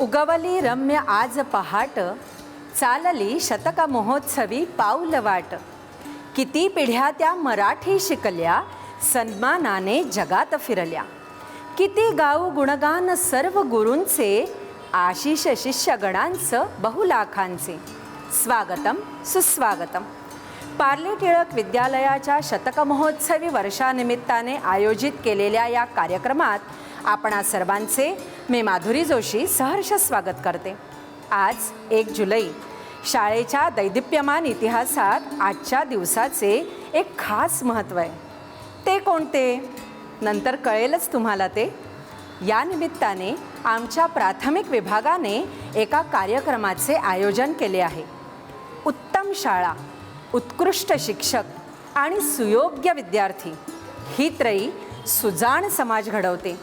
उगवली रम्य आज पहाट, चालली शतक महोत्सवी पाऊल वाट. किती पिढ्या त्या मराठी शिकल्या, सन्मानाने जगात फिरल्या. किती गाऊ गुणगान सर्व गुरूंचे, आशिष शिष्यगणांचं बहुलाखांचे. स्वागतम सुस्वागतम. पार्ले टिळक विद्यालयाच्या शतक महोत्सवी वर्षानिमित्ताने आयोजित केलेल्या या कार्यक्रमात आपणा सर्वांचे मी माधुरी जोशी सहर्ष स्वागत करते. आज 1 जुलै, शाळेच्या दैदिप्यमान इतिहासात आजच्या दिवसाचे एक खास महत्त्व आहे. ते कोणते? नंतर कळेलच तुम्हाला ते. या निमित्ताने आमच्या प्राथमिक विभागाने एका कार्यक्रमाचे आयोजन केले आहे. उत्तम शाळा, उत्कृष्ट शिक्षक आणि सुयोग्य विद्यार्थी ही त्रयी सुजाण समाज घडवते.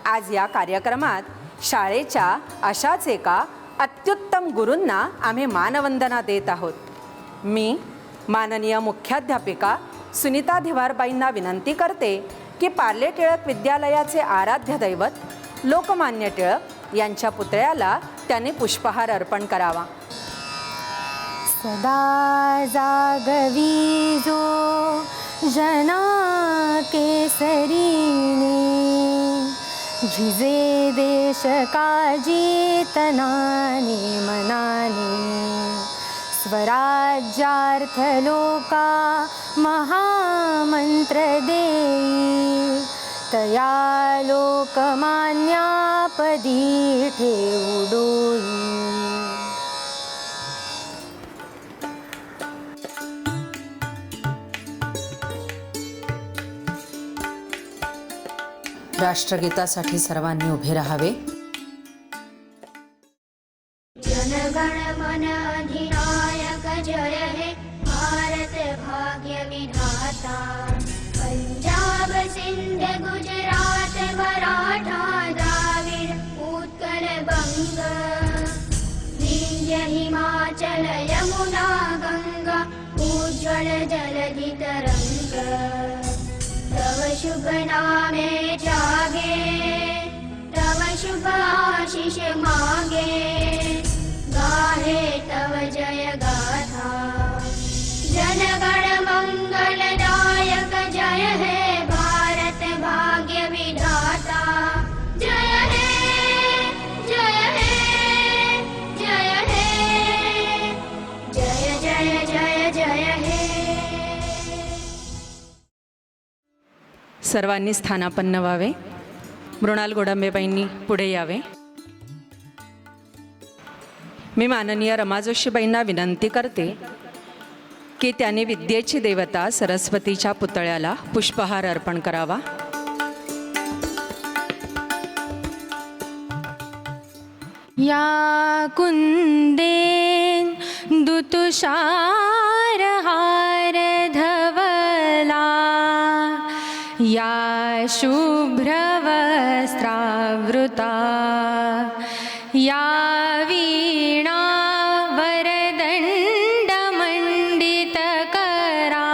आज या कार्यक्रमात शाळेच्या अशाच एका अत्युत्तम गुरूंना आम्ही मानवंदना देत आहोत. मी माननीय मुख्याध्यापिका सुनीता धिवारबाईंना विनंती करते की पार्ले टिळक विद्यालयाचे आराध्य दैवत लोकमान्य टिळक यांच्या पुतळ्याला त्यांनी पुष्पहार अर्पण करावा. सदा जागवी जो जना केसरीने, झिजे देश काळजी तनाने मनाने. स्वराज्यार्थ लोका महामंत्र देई, तया लोकमान्या पदी ठेवू डोई. राष्ट्रगीतासाठी सर्वांनी उभे राहावे. जनगण मन अधिनायक जय हे भारत भाग्य विधाता. पंजाब सिंध गुजरात मराठा द्राविड उत्कल बंग, विंध्य हिमाचल यमुना गंगा उज्ज्वल जलधि तरंग. तव शुभ नामे जागे, तव शुभ आशीष मागे, गाहे तव जय गाथा. जनगण मंगलदायक जय हे भारत भाग्य विधाता. जय हे जय हे जय हे जय जय जय जय हे. सर्वांनी स्थानापन्न व्हावे. मृणाल गोडंबेबाईंनी पुढे यावे. मी माननीय रमा जोशीबाईंना विनंती करते की त्यांनी विद्येची देवता सरस्वतीच्या पुतळ्याला पुष्पहार अर्पण करावा. या कुंदेन दुतुषार हार धवला, या शुभ्र वस्त्रावृता, या वीणा वरदंड मंडित करा,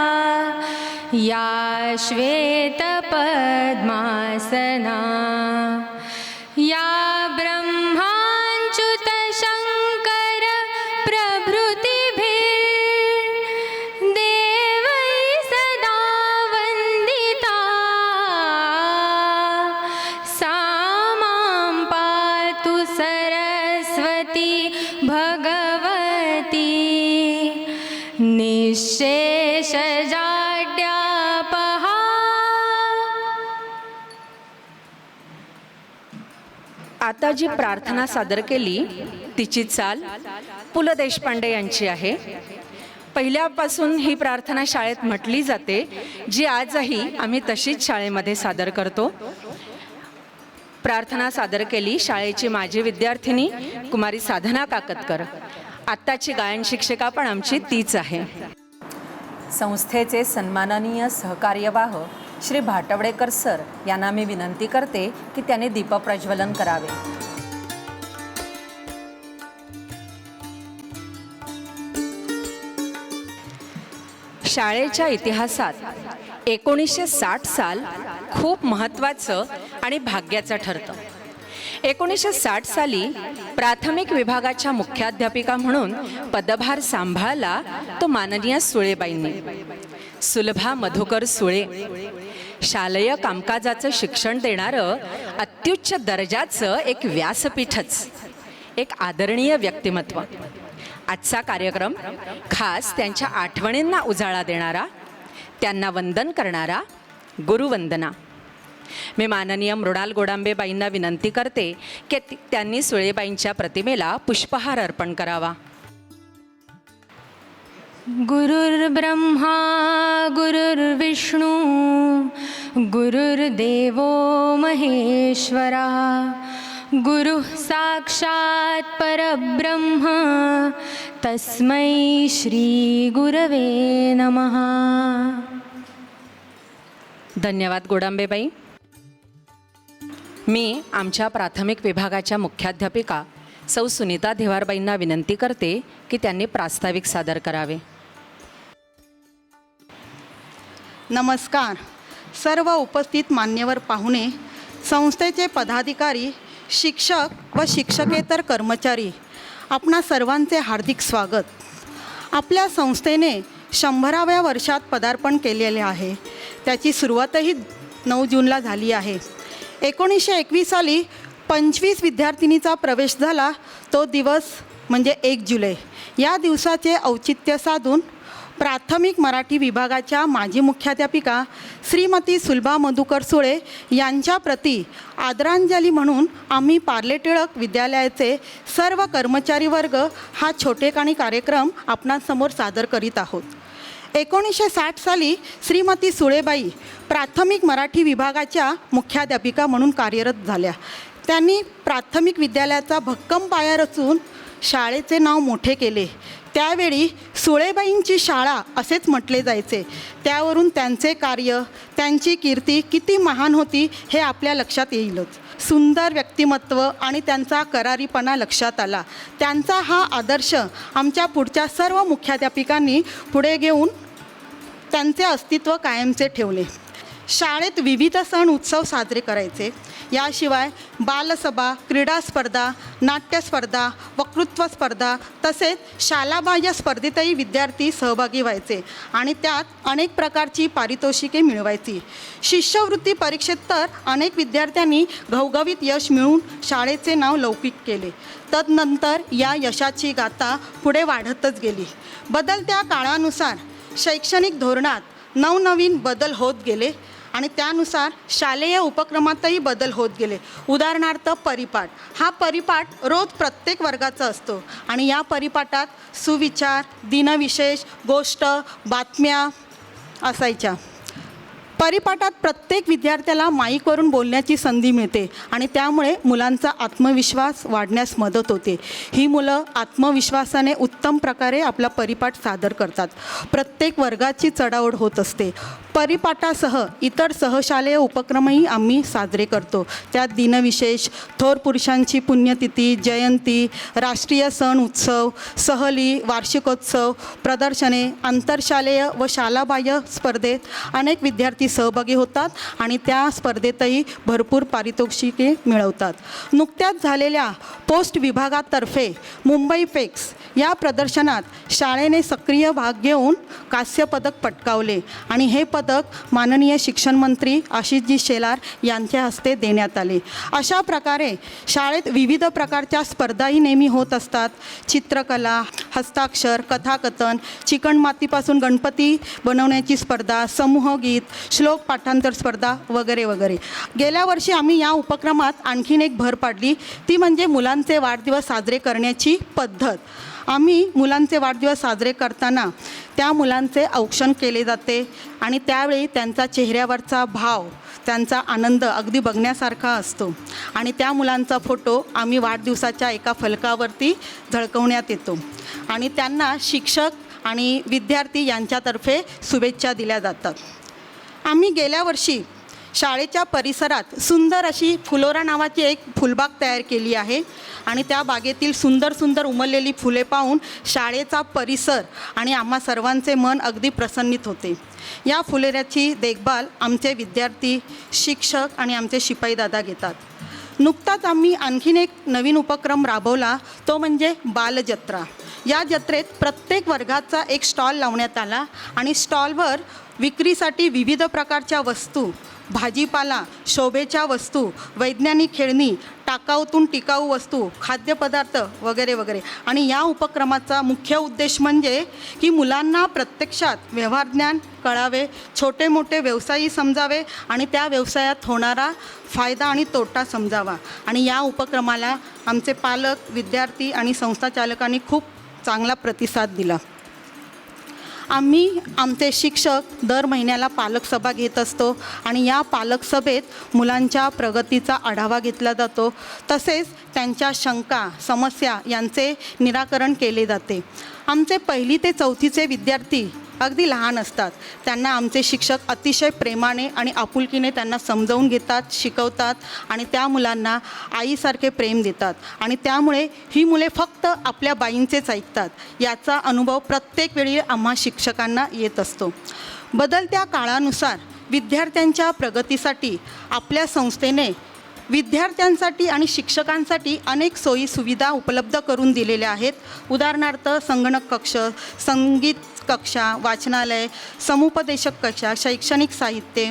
या श्वेत पद्मासना, या ब्रह्माच्युत शंकर प्रभृतिभिः देवै सदा वंदिता. सा मां पातु सरस्वती भगवती, निःशेष जाड्यापहा. आता जी प्रार्थना सादर केली तिची चाल पु ल देशपांडे यांची आहे. पहिल्यापासून ही प्रार्थना शाळेत म्हटली जाते, जी आजही आम्ही तशीच शाळेमध्ये सादर करतो. प्रार्थना सादर केली शाळेची माजी विद्यार्थिनी कुमारी साधना काकतकर. आत्ताची गायन शिक्षिका पण आमची तीच आहे. संस्थेचे सन्माननीय सहकार्यवाह श्री भाटवडेकर सर यांना मी विनंती करते की त्यांनी दीपप्रज्वलन करावे. शाळेच्या इतिहासात 1960 साल खूप महत्त्वाचं आणि भाग्याचं ठरतं. 1960 साली प्राथमिक विभागाच्या मुख्याध्यापिका म्हणून पदभार सांभाळला तो माननीय सुळेबाईंनी. सुलभा मधुकर सुळे, शालेय कामकाजाचं शिक्षण देणारं अत्युच्च दर्जाचं एक व्यासपीठच, एक आदरणीय व्यक्तिमत्व. आजचा कार्यक्रम खास त्यांच्या आठवणींना उजाळा देणारा, त्यांना वंदन करणारा गुरुवंदना. मी माननीय मृणाल गोडांबेबाईंना विनंती करते की त्यांनी सुळेबाईंच्या प्रतिमेला पुष्पहार अर्पण करावा. गुरुर्ब्रह्मा गुरुर्विष्णू गुरुर्देवो महेश्वरा गुरुः साक्षात् परब्रह्म तस्मै श्री गुरवे नमः. धन्यवाद गोडांबेबाई. मी आमच्या प्राथमिक विभागाच्या मुख्याध्यापिका सौ सुनीता धेवारबाईंना विनंती करते की त्यांनी प्रास्ताविक सादर करावे. नमस्कार. सर्व उपस्थित मान्यवर पाहुणे, संस्थेचे पदाधिकारी, शिक्षक व शिक्षकेतर कर्मचारी, आपणा सर्वांचे हार्दिक स्वागत. आपल्या संस्थेने 100व्या वर्षात पदार्पण केलेले आहे. त्याची सुरुवातही 9 जूनला झाली आहे. 1921 साली 25 विद्यार्थिनीचा प्रवेश झाला. तो दिवस म्हणजे 1 जुलै. या दिवसाचे औचित्य साधून प्राथमिक मराठी विभागाच्या माजी मुख्याध्यापिका श्रीमती सुलभा मधुकर सुळे यांच्या प्रती आदरांजली म्हणून आम्ही पार्ले टिळक विद्यालयाचे सर्व कर्मचारी वर्ग हा छोटेखानी कार्यक्रम आपणासमोर सादर करीत आहोत. 1960 साली श्रीमती सुळेबाई प्राथमिक मराठी विभागाच्या मुख्याध्यापिका म्हणून कार्यरत झाल्या. त्यांनी प्राथमिक विद्यालयाचा भक्कम पाया रचून शाळेचे नाव मोठे केले. त्यावेळी सुळेबाईंची शाळा असेच म्हटले जायचे. त्यावरून त्यांचे कार्य, त्यांची कीर्ती किती महान होती हे आपल्या लक्षात येईलच. सुंदर व्यक्तिमत्व आणि त्यांचा करारीपणा लक्षात आला. त्यांचा हा आदर्श आमच्या पुढच्या सर्व मुख्याध्यापिकांनी पुढे घेऊन त्यांचे अस्तित्व कायमचे ठेवले. शाळेत विविध सण उत्सव साजरे करायचे. याशिवाय बालसभा, क्रीडा स्पर्धा, नाट्यस्पर्धा, वक्तृत्व स्पर्धा तसेच शालाबाह्य स्पर्धेतही विद्यार्थी सहभागी व्हायचे आणि त्यात अनेक प्रकारची पारितोषिके मिळवायची. शिष्यवृत्ती परीक्षेत तर अनेक विद्यार्थ्यांनी घवघवीत यश मिळवून शाळेचे नाव लौकिक केले. तदनंतर या यशाची गाथा पुढे वाढतच गेली. बदलत्या काळानुसार शैक्षणिक धोरणात नवनवीन बदल होत गेले आणि त्यानुसार शालेय उपक्रमातही बदल होत गेले. उदाहरणार्थ परिपाठ. हा परिपाठ रोज प्रत्येक वर्गाचा असतो आणि या परिपाठात सुविचार, दिनविशेष, गोष्ट, बातम्या असायच्या. परिपाठात प्रत्येक विद्यार्थ्याला माईकवरून बोलण्याची संधी मिळते आणि त्यामुळे मुलांचा आत्मविश्वास वाढण्यास मदत होते. ही मुलं आत्मविश्वासाने उत्तम प्रकारे आपला परिपाठ सादर करतात. प्रत्येक वर्गाची चढाओढ होत असते. परिपाठासह इतर सहशालेय उपक्रमही आम्ही साजरे करतो. त्यात दिनविशेष, थोर पुरुषांची पुण्यतिथी, जयंती, राष्ट्रीय सण उत्सव, सहली, वार्षिकोत्सव, प्रदर्शने, आंतरशालेय व शालाबाह्य स्पर्धेत अनेक विद्यार्थी सहभागी होतात आणि त्या स्पर्धेतही भरपूर पारितोषिके मिळवतात. नुकत्याच झालेल्या पोस्ट विभागातर्फे मुंबई फेक्स या प्रदर्शनात शाळेने सक्रिय भाग घेऊन कांस्यपदक पटकावले आणि हे पदक माननीय शिक्षण मंत्री आशिषजी शेलार यांच्या हस्ते देण्यात आले. अशा प्रकारे शाळेत विविध प्रकारच्या स्पर्धाही नेहमी होत असतात. चित्रकला, हस्ताक्षर, कथाकथन, चिकणमातीपासून गणपती बनवण्याची स्पर्धा, समूहगीत, श्लोक पाठांतर स्पर्धा वगैरे वगैरे. गेल्या वर्षी आम्ही या उपक्रमात आणखीन एक भर पाडली, ती म्हणजे मुलांचे वाढदिवस साजरे करण्याची पद्धत. आम्ही मुलांचे वाढदिवस साजरे करताना त्या मुलांचे औक्षण केले जाते आणि त्यावेळी त्यांचा चेहऱ्यावरचा भाव, त्यांचा आनंद अगदी बघण्यासारखा असतो आणि त्या मुलांचा फोटो आम्ही वाढदिवसाच्या एका फलकावरती झळकवण्यात येतो आणि त्यांना शिक्षक आणि विद्यार्थी यांच्यातर्फे शुभेच्छा दिल्या जातात. आम्ही गेल्या वर्षी शाळेच्या परिसरात सुंदर अशी फुलोरा नावाची एक फुलबाग तयार केली आहे आणि त्या बागेतील सुंदर सुंदर उमललेली फुले पाहून शाळेचा परिसर आणि आम्हा सर्वांचे मन अगदी प्रसन्नित होते. या फुलोऱ्याची देखभाल आमचे विद्यार्थी, शिक्षक आणि आमचे शिपाईदादा घेतात. नुकताच आम्ही आणखीन एक नवीन उपक्रम राबवला, तो म्हणजे बालजत्रा. या जत्रेत प्रत्येक वर्गाचा एक स्टॉल लावण्यात आला आणि स्टॉलवर विक्रीसाठी विविध प्रकारच्या वस्तू, भाजीपाला, शोभेच्या वस्तू, वैज्ञानिक खेळणी, टाकाऊतून टिकाऊ वस्तू, खाद्यपदार्थ वगैरे वगैरे. आणि या उपक्रमाचा मुख्य उद्देश म्हणजे की मुलांना प्रत्यक्षात व्यवहारज्ञान कळावे, छोटे मोठे व्यवसायही समजावे आणि त्या व्यवसायात होणारा फायदा आणि तोटा समजावा. आणि या उपक्रमाला आमचे पालक, विद्यार्थी आणि संस्थाचालकांनी खूप चांगला प्रतिसाद दिला. आम्ही आमचे शिक्षक दर महिन्याला पालक सभा घेत असतो आणि या पालक सभेत मुलांच्या प्रगतीचा आढावा घेतला जातो. तसेच त्यांच्या शंका, समस्या यांचे निराकरण केले जाते. आमचे 1ली ते 4थीचे विद्यार्थी अगदी लहान असतात. त्यांना आमचे शिक्षक अतिशय प्रेमाने आणि आपुलकीने त्यांना समजावून घेतात, शिकवतात आणि त्या मुलांना आईसारखे प्रेम देतात. आणि त्यामुळे ही मुले फक्त आपल्या बाईंचेच ऐकतात. याचा अनुभव प्रत्येक वेळी आम्हा शिक्षकांना येत असतो. बदलत्या काळानुसार विद्यार्थ्यांच्या प्रगतीसाठी आपल्या संस्थेने विद्यार्थ्यांसाठी आणि शिक्षकांसाठी अनेक सोयी सुविधा उपलब्ध करून दिलेल्या आहेत. उदाहरणार्थ संगणक कक्ष, संगीत कक्षा, वाचनालय, समुपदेशक कक्षा, शैक्षणिक साहित्य,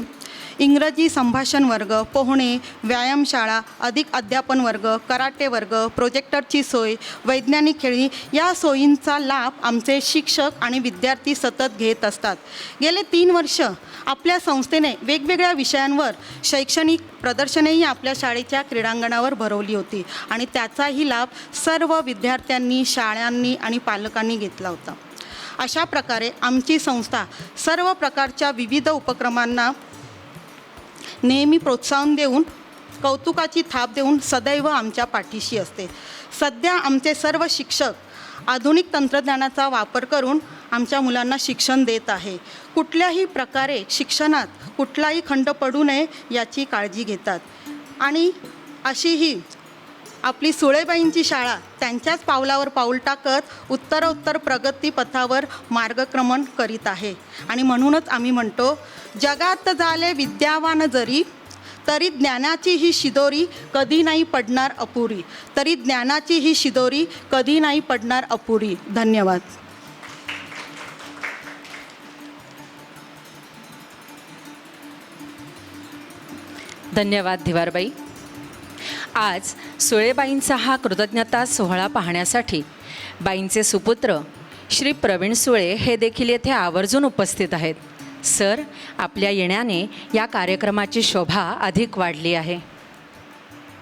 इंग्रजी संभाषण वर्ग, पोहणे, व्यायामशाळा, अधिक अध्यापन वर्ग, कराटे वर्ग, प्रोजेक्टरची सोय, वैज्ञानिक खेळणी या सोयींचा लाभ आमचे शिक्षक आणि विद्यार्थी सतत घेत असतात. गेले 3 वर्ष आपल्या संस्थेने वेगवेगळ्या विषयांवर शैक्षणिक प्रदर्शनेही आपल्या शाळेच्या क्रीडांगणावर भरवली होती आणि त्याचाही लाभ सर्व विद्यार्थ्यांनी, शाळांनी आणि पालकांनी घेतला होता. अशा प्रकारे आमची संस्था सर्व प्रकारच्या विविध उपक्रमांना नेहमी प्रोत्साहन देऊन, कौतुकाची थाप देऊन सदैव आमच्या पाठीशी असते. सध्या आमचे सर्व शिक्षक आधुनिक तंत्रज्ञानाचा वापर करून आमच्या मुलांना शिक्षण देत आहे. कुठल्याही प्रकारे शिक्षणात कुठलाही खंड पडू नये याची काळजी घेतात. आणि अशी ही आपली सुळेबाईंची शाळा त्यांच्याच पावलावर पाऊल टाकत उत्तरोत्तर प्रगतीपथावर मार्गक्रमण करीत आहे. आणि म्हणूनच आम्ही म्हणतो, जगात झाले विद्यावान जरी, तरी ज्ञानाची ही शिदोरी कधी नाही पडणार अपुरी. तरी ज्ञानाची ही शिदोरी कधी नाही पडणार अपुरी. धन्यवाद. धन्यवाद धिवारबाई. आज सुळेबाईंचा हा कृतज्ञता सोहळा पाहण्यासाठी बाईंचे सुपुत्र श्री प्रवीण सुळे हे देखील येथे आवर्जून उपस्थित आहेत. सर, आपल्या येण्याने या कार्यक्रमाची शोभा अधिक वाढली आहे.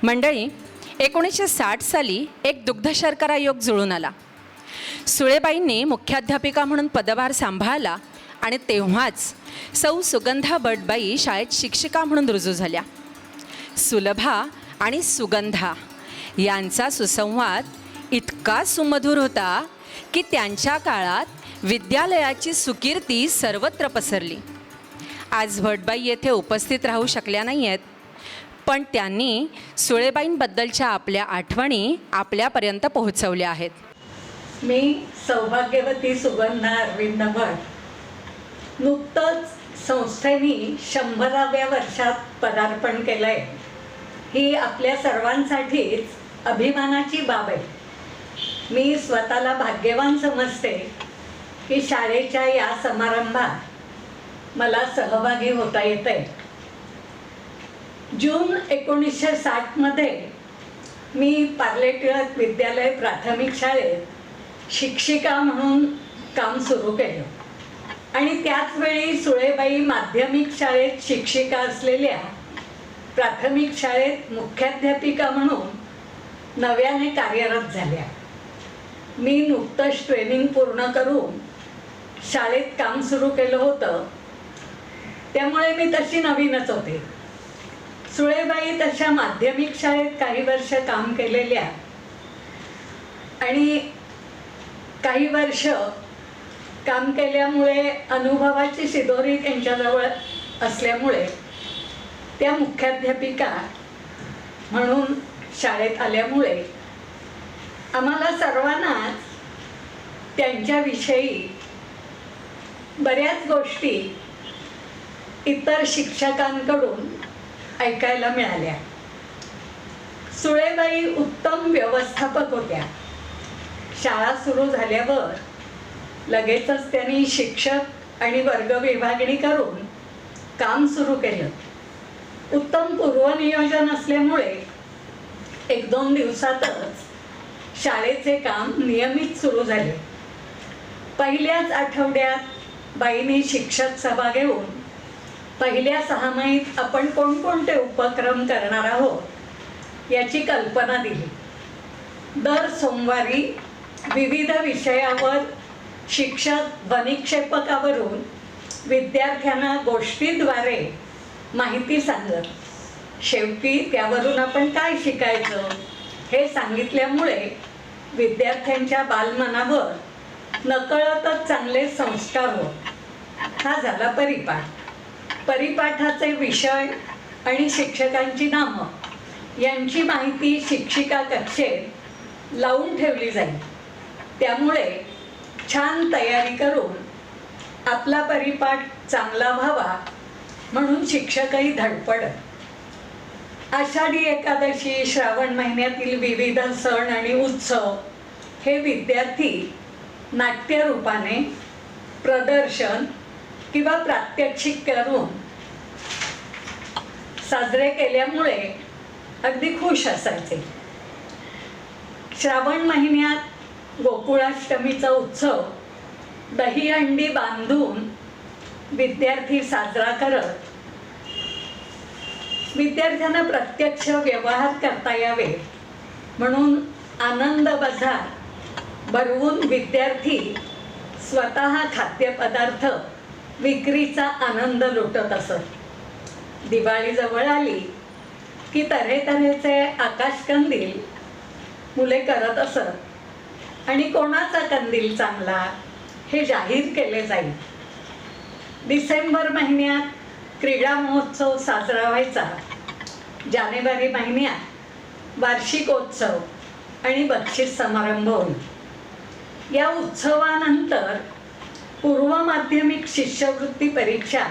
मंडळी, 1960 साली एक दुग्ध शर्करा योग जुळून आला. सुळेबाईंनी मुख्याध्यापिका म्हणून पदभार सांभाळला आणि तेव्हाच सौ सुगंधा बटबाई शाळेत शिक्षिका म्हणून रुजू झाल्या. सुलभा आणि सुगंधा यांचा सुसंवाद इतका सुमधुर होता की त्यांच्या काळात विद्यालयाची सुकीर्ती सर्वत्र पसरली. आज भटबाई येथे उपस्थित राहू शकल्या नाही आहेत, पण त्यांनी सुळेबाईंबद्दलच्या आपल्या आठवणी आपल्यापर्यंत पोहोचवल्या आहेत. मी सौभाग्यवती सुगंधा अरविंद भट नुकतंच संस्थेने 100व्या वर्षात पदार्पण केलं आहे. ही आपल्या सर्वांसाठीच अभिमानाची बाब आहे. मी स्वतःला भाग्यवान समजते की शाळेच्या या समारंभात मला सहभागी होता येत आहे. जून 1960मध्ये मी पार्ले टिळक विद्यालय प्राथमिक शाळेत शिक्षिका म्हणून काम सुरू केलं आणि त्याच वेळी सुळेबाई माध्यमिक शाळेत शिक्षिका असलेल्या प्राथमिक शाळेत मुख्याध्यापिका म्हणून नव्याने कार्यरत झाल्या. मी नुकतंच ट्रेनिंग पूर्ण करून शाळेत काम सुरू केलं होतं, त्यामुळे मी तशी नवीनच होते. सुळेबाई तशा माध्यमिक शाळेत काही वर्ष काम केलेल्या आणि काही वर्ष काम केल्यामुळे अनुभवाची शिदोरी त्यांच्याजवळ असल्यामुळे त्या मुख्याध्यापिका म्हणून शाळेत आल्यामुळे आम्हाला सर्वांनाच त्यांच्याविषयी बऱ्याच गोष्टी इतर शिक्षकांकडून ऐकायला मिळाल्या. सुळेबाई उत्तम व्यवस्थापक होत्या. शाळा सुरू झाल्यावर लगेचच त्यांनी शिक्षक आणि वर्ग विभागणी करून काम सुरू केलं. उत्तम पूर्वनियोजन असल्यामुळे 1-2 दिवसातच शाळेचे काम नियमित सुरू झाले. पहिल्याच आठवड्यात बाईंनी शिक्षक सभा घेऊन पहिल्या 6 महिन्यात आपण कोणकोणते उपक्रम करणार आहोत याची कल्पना दिली. दर सोमवारी विविध विषयावर शिक्षक ध्वनिक्षेपकावरून विद्यार्थ्यांना गोष्टीद्वारे माहिती सांगत. शेवटी त्यावरून आपण काय शिकायचं हे सांगितल्यामुळे विद्यार्थ्यांच्या बालमनावर नकळतच चांगले संस्कार होत. हा झाला परिपाठ. परिपाठाचे विषय आणि शिक्षकांची नामं यांची माहिती शिक्षिका कक्षेत लावून ठेवली जाईल. त्यामुळे छान तयारी करून आपला परिपाठ चांगला व्हावा म्हणून शिक्षकही धडपडत. आषाढी एकादशी, श्रावण महिन्यातील विविध सण आणि उत्सव हे विद्यार्थी नाट्यरूपाने प्रदर्शन किंवा प्रात्यक्षिक करून साजरे केल्यामुळे अगदी खुश असायचे. श्रावण महिन्यात गोकुळाष्टमीचा उत्सव दहीहंडी बांधून विद्यार्थी साजरा करत विद्यार्थ्यांना प्रत्यक्ष व्यवहार करता यावे म्हणून आनंद बाजार भरवून विद्यार्थी स्वतः खाद्यपदार्थ विक्रीचा आनंद लुटत असत. दिवाळी जवळ आली की तऱ्हेतऱ्हेचे आकाशकंदील मुले करत असत आणि कोणाचा कंदील चांगला हे जाहीर केले जाईल. डिसेंबर महिन्यात क्रीडा महोत्सव साजरा व्हायचा. जानेवारी महिन्यात वार्षिकोत्सव आणि बक्षीस समारंभ होईल. या उत्सवानंतर पूर्व माध्यमिक शिष्यवृत्ती परीक्षा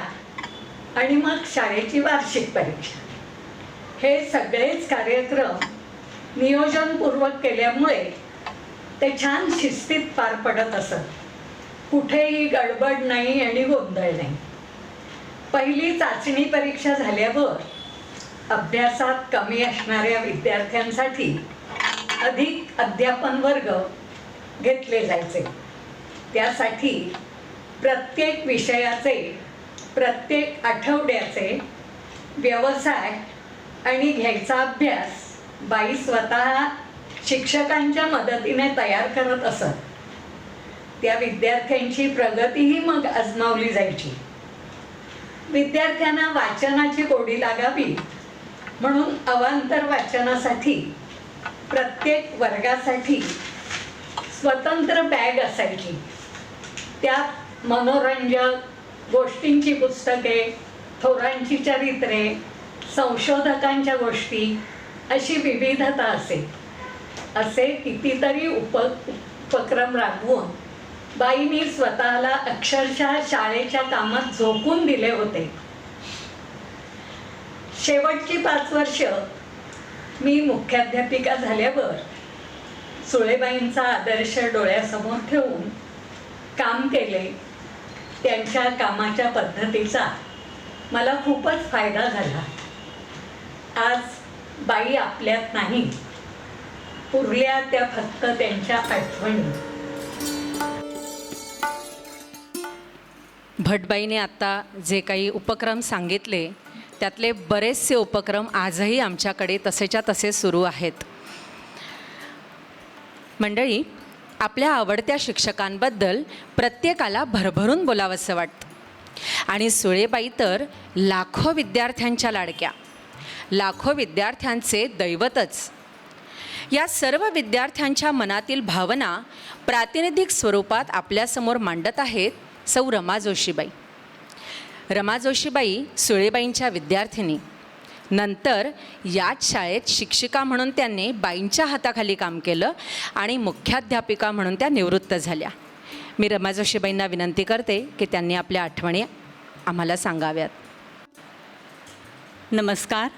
आणि मग शाळेची वार्षिक परीक्षा हे सगळेच कार्यक्रम नियोजनपूर्वक केल्यामुळे ते छान शिस्तीत पार पडत असत. कुठेही गडबड नाही आणि गोंधळ नाही. पहिली चाचणी परीक्षा झाल्यावर अभ्यासात कमी असणाऱ्या विद्यार्थ्यांसाठी अधिक अध्यापन वर्ग घेतले जायचे. त्यासाठी प्रत्येक विषयाचे, प्रत्येक आठवड्याचे व्यवसाय आणि घ्यायचा अभ्यास बाई स्वतः शिक्षकांच्या मदतीने तयार करत असत. त्या विद्यार्थ्यांची प्रगतीही मग आजमावली जायची. विद्यार्थ्यांना वाचनाची गोडी लागावी म्हणून अवांतर वाचनासाठी प्रत्येक वर्गासाठी स्वतंत्र बॅग असायची. त्यात मनोरंजक गोष्टींची पुस्तके, थोरांची चरित्रे, संशोधकांच्या गोष्टी अशी विविधता असे. असे कितीतरी उपक्रम राबवून बाईंनी स्वतःला अक्षरशः शाळेच्या कामात झोकून दिले होते. शेवटची 5 वर्ष मी मुख्याध्यापिका झाल्यावर सुळेबाईंचा आदर्श डोळ्यासमोर ठेवून काम केले. त्यांच्या कामाच्या पद्धतीचा मला खूपच फायदा झाला. आज बाई आपल्यात नाही, उरल्या त्या फक्त त्यांच्या आठवणी. भटबाईने आत्ता जे काही उपक्रम सांगितले त्यातले बरेचसे उपक्रम आजही आमच्याकडे तसेच्या तसे सुरू आहेत. मंडळी, आपल्या आवडत्या शिक्षकांबद्दल प्रत्येकाला भरभरून बोलावंसं वाटतं. आणि सुळेबाई तर लाखो विद्यार्थ्यांच्या लाडक्या, लाखो विद्यार्थ्यांचे दैवतच. या सर्व विद्यार्थ्यांच्या मनातील भावना प्रातिनिधिक स्वरूपात आपल्यासमोर मांडत आहेत सौ रमा जोशीबाई. रमा जोशीबाई सुळेबाईंच्या विद्यार्थिनी. नंतर याच शाळेत शिक्षिका म्हणून त्यांनी बाईंच्या हाताखाली काम केलं आणि मुख्याध्यापिका म्हणून त्या निवृत्त झाल्या. मी रमा जोशीबाईंना विनंती करते की त्यांनी आपल्या आठवणी आम्हाला सांगाव्यात. नमस्कार.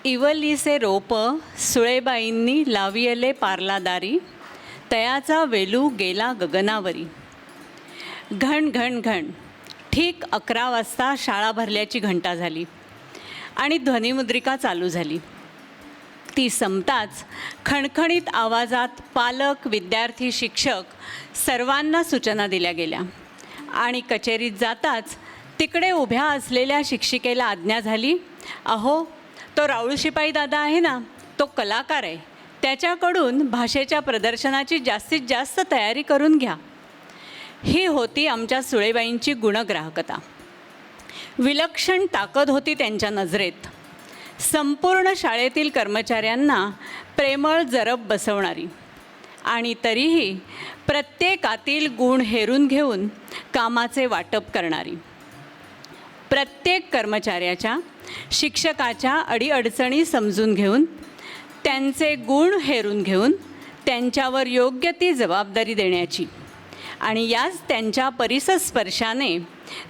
इवलीसे रोप सुळेबाईंनी लावियले पार्लादारी, तयाचा वेलू गेला गगनावरी. घण घण घण. ठीक 11 वाजता शाळा भरल्याची घंटा झाली आणि ध्वनिमुद्रिका चालू झाली. ती संपताच खणखणीत आवाजात पालक, विद्यार्थी, शिक्षक सर्वांना सूचना दिल्या गेल्या आणि कचेरीत जाताच तिकडे उभ्या असलेल्या शिक्षिकेला आज्ञा झाली, अहो तो राऊळ शिपाई दादा आहे ना, तो कलाकार आहे, त्याच्याकडून भाषेच्या प्रदर्शनाची जास्तीत जास्त तयारी करून घ्या. ही होती आमच्या सुळेबाईंची गुणग्राहकता. विलक्षण ताकद होती त्यांच्या नजरेत. संपूर्ण शाळेतील कर्मचाऱ्यांना प्रेमळ जरब बसवणारी आणि तरीही प्रत्येकातील गुण हेरून घेऊन कामाचे वाटप करणारी. प्रत्येक कर्मचाऱ्याच्या, शिक्षकाच्या अडीअडचणी समजून घेऊन, त्यांचे गुण हेरून घेऊन त्यांच्यावर योग्य ती जबाबदारी देण्याची आणि याच त्यांच्या परिसस्पर्शाने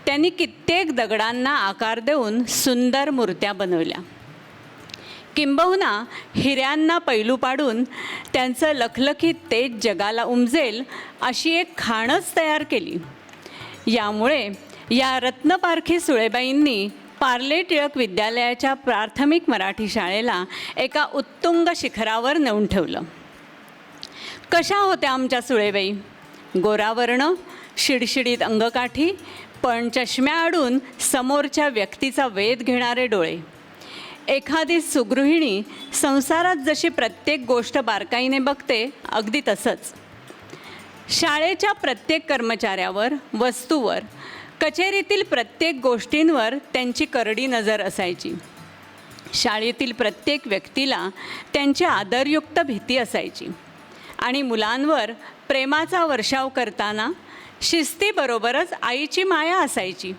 त्यांनी कित्येक दगडांना आकार देऊन सुंदर मूर्त्या बनवल्या. किंबहुना हिऱ्यांना पैलू पाडून त्यांचं लखलखीत तेज जगाला उमजेल अशी एक खाणच तयार केली. यामुळे या रत्नपारखी सुळेबाईंनी पार्ले टिळक विद्यालयाच्या प्राथमिक मराठी शाळेला एका उत्तुंग शिखरावर नेऊन ठेवलं. कशा होत्या आमच्या सुळेबाई? गोरावर्ण, शिडशिडीत अंगकाठी, पण चष्म्याआडून समोरच्या व्यक्तीचा वेध घेणारे डोळे. एखादी सुगृहिणी संसारात जशी प्रत्येक गोष्ट बारकाईने बघते, अगदी तसंच शाळेच्या प्रत्येक कर्मचाऱ्यावर, वस्तूवर, कचेरीतील प्रत्येक गोष्टींवर त्यांची करडी नजर असायची. शाळेतील प्रत्येक व्यक्तीला त्यांची आदरयुक्त भीती असायची आणि मुलांवर प्रेमाचा वर्षाव करताना शिस्तीबरोबरच आईची माया असायची.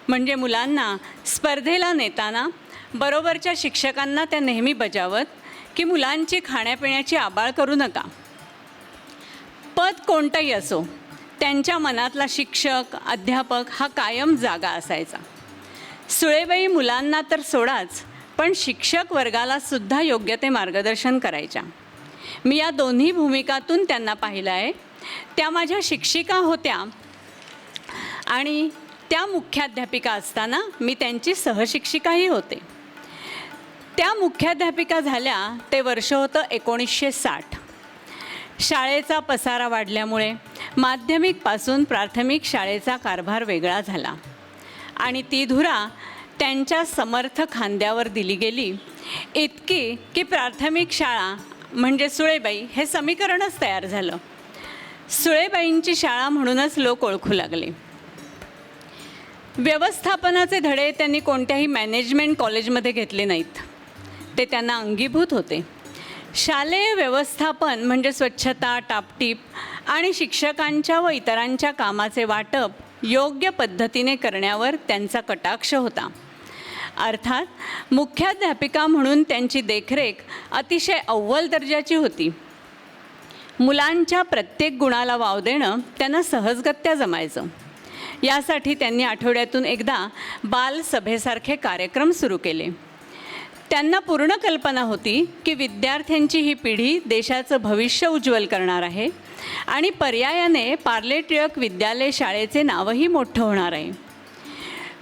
म्हणजे मुलांना स्पर्धेला नेताना बरोबरच्या शिक्षकांना त्या नेहमी बजावत की मुलांची खाण्यापिण्याची आबाळ करू नका. पद कोणतंही असो, त्यांच्या मनातला शिक्षक, अध्यापक हा कायम जागा असायचा. सुळेबाई मुलांना तर सोडाच, पण शिक्षक वर्गालासुद्धा योग्य ते मार्गदर्शन करायच्या. मी या दोन्ही भूमिकातून त्यांना पाहिलं आहे. त्या माझ्या शिक्षिका होत्या आणि त्या मुख्याध्यापिका असताना मी त्यांची सहशिक्षिकाही होते. त्या मुख्याध्यापिका झाल्या ते वर्ष होतं 1960. शाळेचा पसारा वाढल्यामुळे माध्यमिकपासून प्राथमिक शाळेचा कारभार वेगळा झाला आणि ती धुरा त्यांच्या समर्थ खांद्यावर दिली गेली, इतकी की प्राथमिक शाळा म्हणजे सुळेबाई हे समीकरणच तयार झालं. सुळेबाईंची शाळा म्हणूनच लोक ओळखू लागले. व्यवस्थापनाचे धडे त्यांनी कोणत्याही मॅनेजमेंट कॉलेजमध्ये घेतले नाहीत, ते त्यांना अंगीभूत होते. शालेय व्यवस्थापन म्हणजे स्वच्छता, टापटीप आणि शिक्षकांच्या व इतरांच्या कामाचे वाटप योग्य पद्धतीने करण्यावर त्यांचा कटाक्ष होता. अर्थात मुख्याध्यापिका म्हणून त्यांची देखरेख अतिशय अव्वल दर्जाची होती. मुलांच्या प्रत्येक गुणाला वाव देणं त्यांना सहजगत्या जमायचं. यासाठी त्यांनी आठवड्यातून एकदा बालसभेसारखे कार्यक्रम सुरू केले. त्यांना पूर्ण कल्पना होती की विद्यार्थ्यांची ही पिढी देशाचं भविष्य उज्ज्वल करणार आहे आणि पर्यायाने पार्ले टिळक विद्यालय शाळेचे नावही मोठं होणार आहे.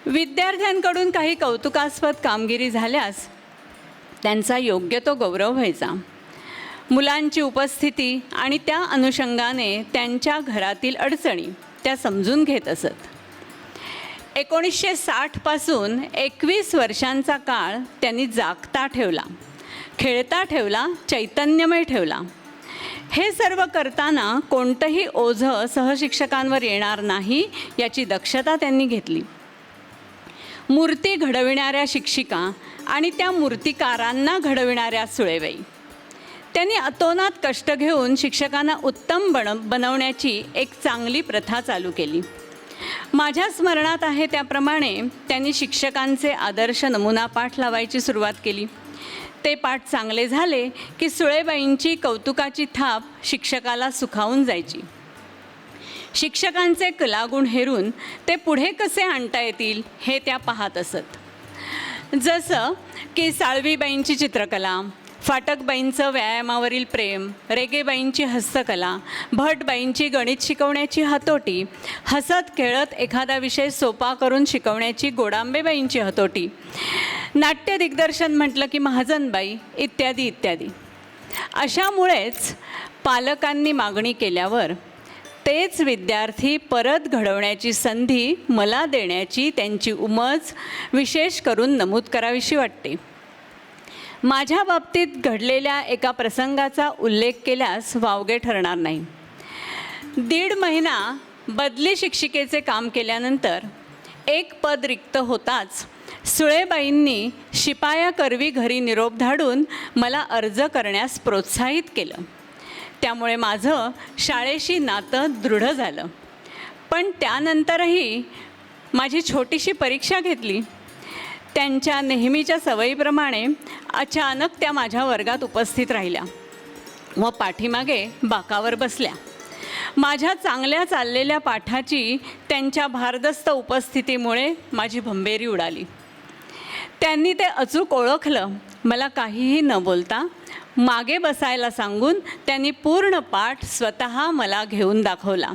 विद्यार्थ्यांकडून काही कौतुकास्पद कामगिरी झाल्यास त्यांचा योग्य तो गौरव व्हायचा. मुलांची उपस्थिती आणि त्या अनुषंगाने त्यांच्या घरातील अडचणी त्या समजून घेत असत. 1960 पासून 21 वर्षांचा काळ त्यांनी जागता ठेवला, खेळता ठेवला, चैतन्यमय ठेवला. हे सर्व करताना कोणतंही ओझं सहशिक्षकांवर येणार नाही याची दक्षता त्यांनी घेतली. मूर्ती घडविणाऱ्या शिक्षिका आणि त्या मूर्तिकारांना घडविणाऱ्या सुळेबाई, त्यांनी अतोनात कष्ट घेऊन शिक्षकांना उत्तम बनवण्याची एक चांगली प्रथा चालू केली. माझ्या स्मरणात आहे त्याप्रमाणे त्यांनी शिक्षकांचे आदर्श नमुना पाठ लावायची सुरुवात केली. ते पाठ चांगले झाले की सुळेबाईंची कौतुकाची थाप शिक्षकाला सुखावून जायची. शिक्षकांचे कलागुण हेरून ते पुढे कसे आणता येतील हे त्या पाहत असत. जसं की साळवीबाईंची चित्रकला, फाटकबाईंचं व्यायामावरील प्रेम, रेगेबाईंची हस्तकला, भटबाईंची गणित शिकवण्याची हातोटी, हसत खेळत एखादा विषय सोपा करून शिकवण्याची गोडांबेबाईंची हातोटी, नाट्य दिग्दर्शन म्हटलं की महाजनबाई, इत्यादी इत्यादी. अशामुळेच पालकांनी मागणी केल्यावर तेच विद्यार्थी परत घडवण्याची संधी मला देण्याची त्यांची उमज विशेष करून नमूद करावीशी वाटते. माझ्या बाबतीत घडलेल्या एका प्रसंगाचा उल्लेख केल्यास वावगे ठरणार नाही. 1.5 महिना बदली शिक्षिकेचे काम केल्यानंतर एक पद रिक्त होताच सुळेबाईंनी शिपायाकरवी घरी निरोप धाडून मला अर्ज करण्यास प्रोत्साहित केलं. त्यामुळे माझं शाळेशी नातं दृढ झालं. पण त्यानंतरही माझी छोटीशी परीक्षा घेतली. त्यांच्या नेहमीच्या सवयीप्रमाणे अचानक त्या माझ्या वर्गात उपस्थित राहिल्या व पाठीमागे बाकावर बसल्या. माझ्या चांगल्या चाललेल्या पाठाची त्यांच्या भारदस्त उपस्थितीमुळे माझी भंबेरी उडाली. त्यांनी ते अचूक ओळखलं. मला काहीही न बोलता मागे बसायला सांगून त्यांनी पूर्ण पाठ स्वतः मला घेऊन दाखवला.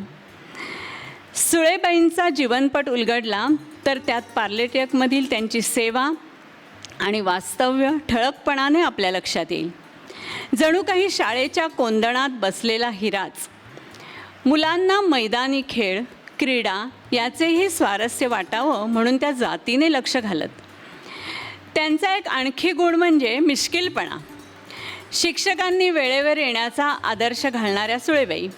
सुळेबाईंचा जीवनपट उलगडला तर त्यात पार्ले टिळकमधील त्यांची सेवा आणि वास्तव्य ठळकपणाने आपल्या लक्षात येईल. जणू काही शाळेच्या कोंदणात बसलेला हिराच. मुलांना मैदानी खेळ, क्रीडा याचेही स्वारस्य वाटावं म्हणून त्या जातीने लक्ष घालत. त्यांचा एक आणखी गुण म्हणजे मिश्किलपणा. शिक्षकांनी वेळेवर येण्याचा आदर्श घालणाऱ्या सुळेबाई.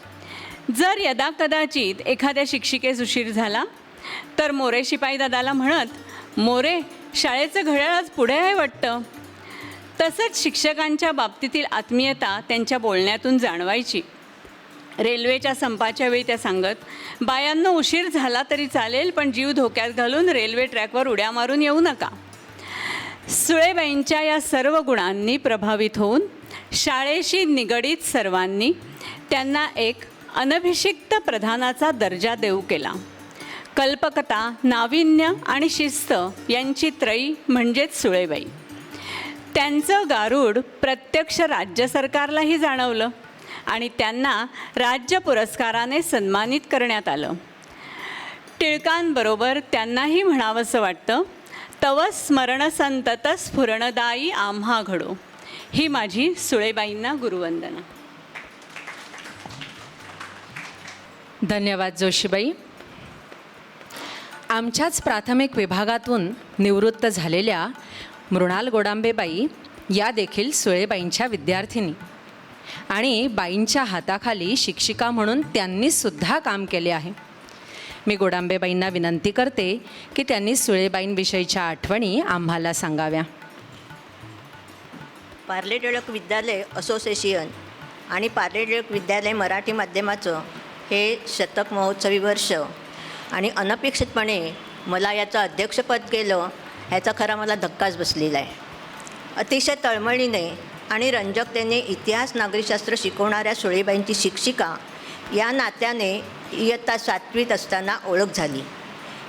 जर यदाकदाचित एखाद्या शिक्षिकेस उशीर झाला तर मोरे शिपाई दादाला म्हणत, मोरे शाळेचं घड्याळ आज पुढे आहे वाटतं. तसंच शिक्षकांच्या बाबतीतील आत्मीयता त्यांच्या बोलण्यातून जाणवायची. रेल्वेच्या संपाच्या वेळी त्या सांगत, बायांनो उशीर झाला तरी चालेल पण जीव धोक्यात घालून रेल्वे ट्रॅकवर उड्या मारून येऊ नका. सुळेबाईंच्या या सर्व गुणांनी प्रभावित होऊन शाळेशी निगडीत सर्वांनी त्यांना एक अनभिषिक्त प्रधानाचा दर्जा देऊ केला. कल्पकता, नाविन्य आणि शिस्त यांची त्रयी म्हणजेच सुळेबाई. त्यांचं गारूड प्रत्यक्ष राज्य सरकारलाही जाणवलं आणि त्यांना राज्य पुरस्काराने सन्मानित करण्यात आलं. टिळकांबरोबर त्यांनाही म्हणावंसं वाटतं, तव स्मरण संतत स्फुरणदायी आम्हा घडो. ही माझी सुळेबाईंना गुरुवंदना. धन्यवाद जोशीबाई. आमच्याच प्राथमिक विभागातून निवृत्त झालेल्या मृणाल गोडांबेबाई या देखील सुळेबाईंच्या विद्यार्थिनी आणि बाईंच्या हाताखाली शिक्षिका म्हणून त्यांनीसुद्धा काम केले आहे. मी गोडांबेबाईंना विनंती करते की त्यांनी सुळेबाईंविषयीच्या आठवणी आम्हाला सांगाव्या. पार्ले टिळक विद्यालय असोसिएशन आणि पार्ले टिळक विद्यालय मराठी माध्यमाचं हे शतक महोत्सवी वर्ष आणि अनपेक्षितपणे मला याचं अध्यक्षपद केलं ह्याचा खरा मला धक्काच बसलेला आहे. अतिशय तळमळीने आणि रंजकतेने इतिहास नागरिकशास्त्र शिकवणाऱ्या सुळेबाईंची शिक्षिका या नात्याने इयत्ता 7वीत असताना ओळख झाली.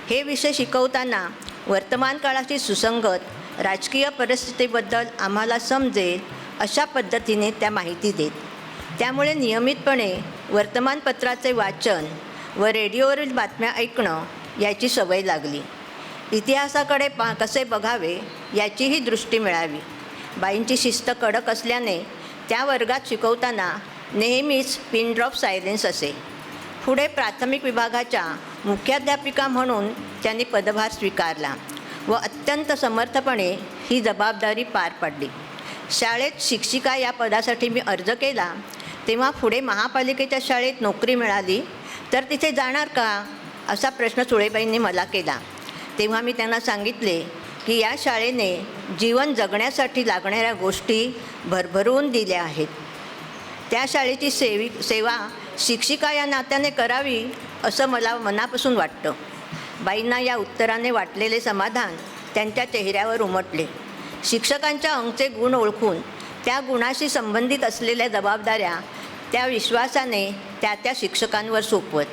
हे विषय शिकवताना वर्तमान काळाशी सुसंगत राजकीय परिस्थितीबद्दल आम्हाला समजेल अशा पद्धतीने त्या माहिती देत. त्यामुळे नियमितपणे वर्तमानपत्राचे वाचन व रेडिओवरील बातम्या ऐकणं याची सवय लागली. इतिहासाकडे कसे बघावे याचीही दृष्टी मिळावी. बाईंची शिस्त कडक असल्याने त्या वर्गात शिकवताना नेहमीच पिन ड्रॉप सायलेन्स असे. पुढे प्राथमिक विभागाच्या मुख्याध्यापिका म्हणून त्यांनी पदभार स्वीकारला व अत्यंत समर्थपणे ही जबाबदारी पार पाडली. शाळेत शिक्षिका या पदासाठी मी अर्ज केला तेव्हा पुढे महापालिकेच्या शाळेत नोकरी मिळाली तर तिथे जाणार का असा प्रश्न सुळेबाईंनी मला केला. तेव्हा मी त्यांना सांगितले की या शाळेने जीवन जगण्यासाठी लागणाऱ्या गोष्टी भरभरून दिल्या आहेत. त्या शाळेची सेवा शिक्षिका या नात्याने करावी असं मला मनापासून वाटतं. बाईंना या उत्तराने वाटलेले समाधान त्यांच्या चेहऱ्यावर उमटले. शिक्षकांच्या अंगचे गुण ओळखून त्या गुणाशी संबंधित असलेल्या जबाबदाऱ्या त्या विश्वासाने त्या शिक्षकांवर सोपवत.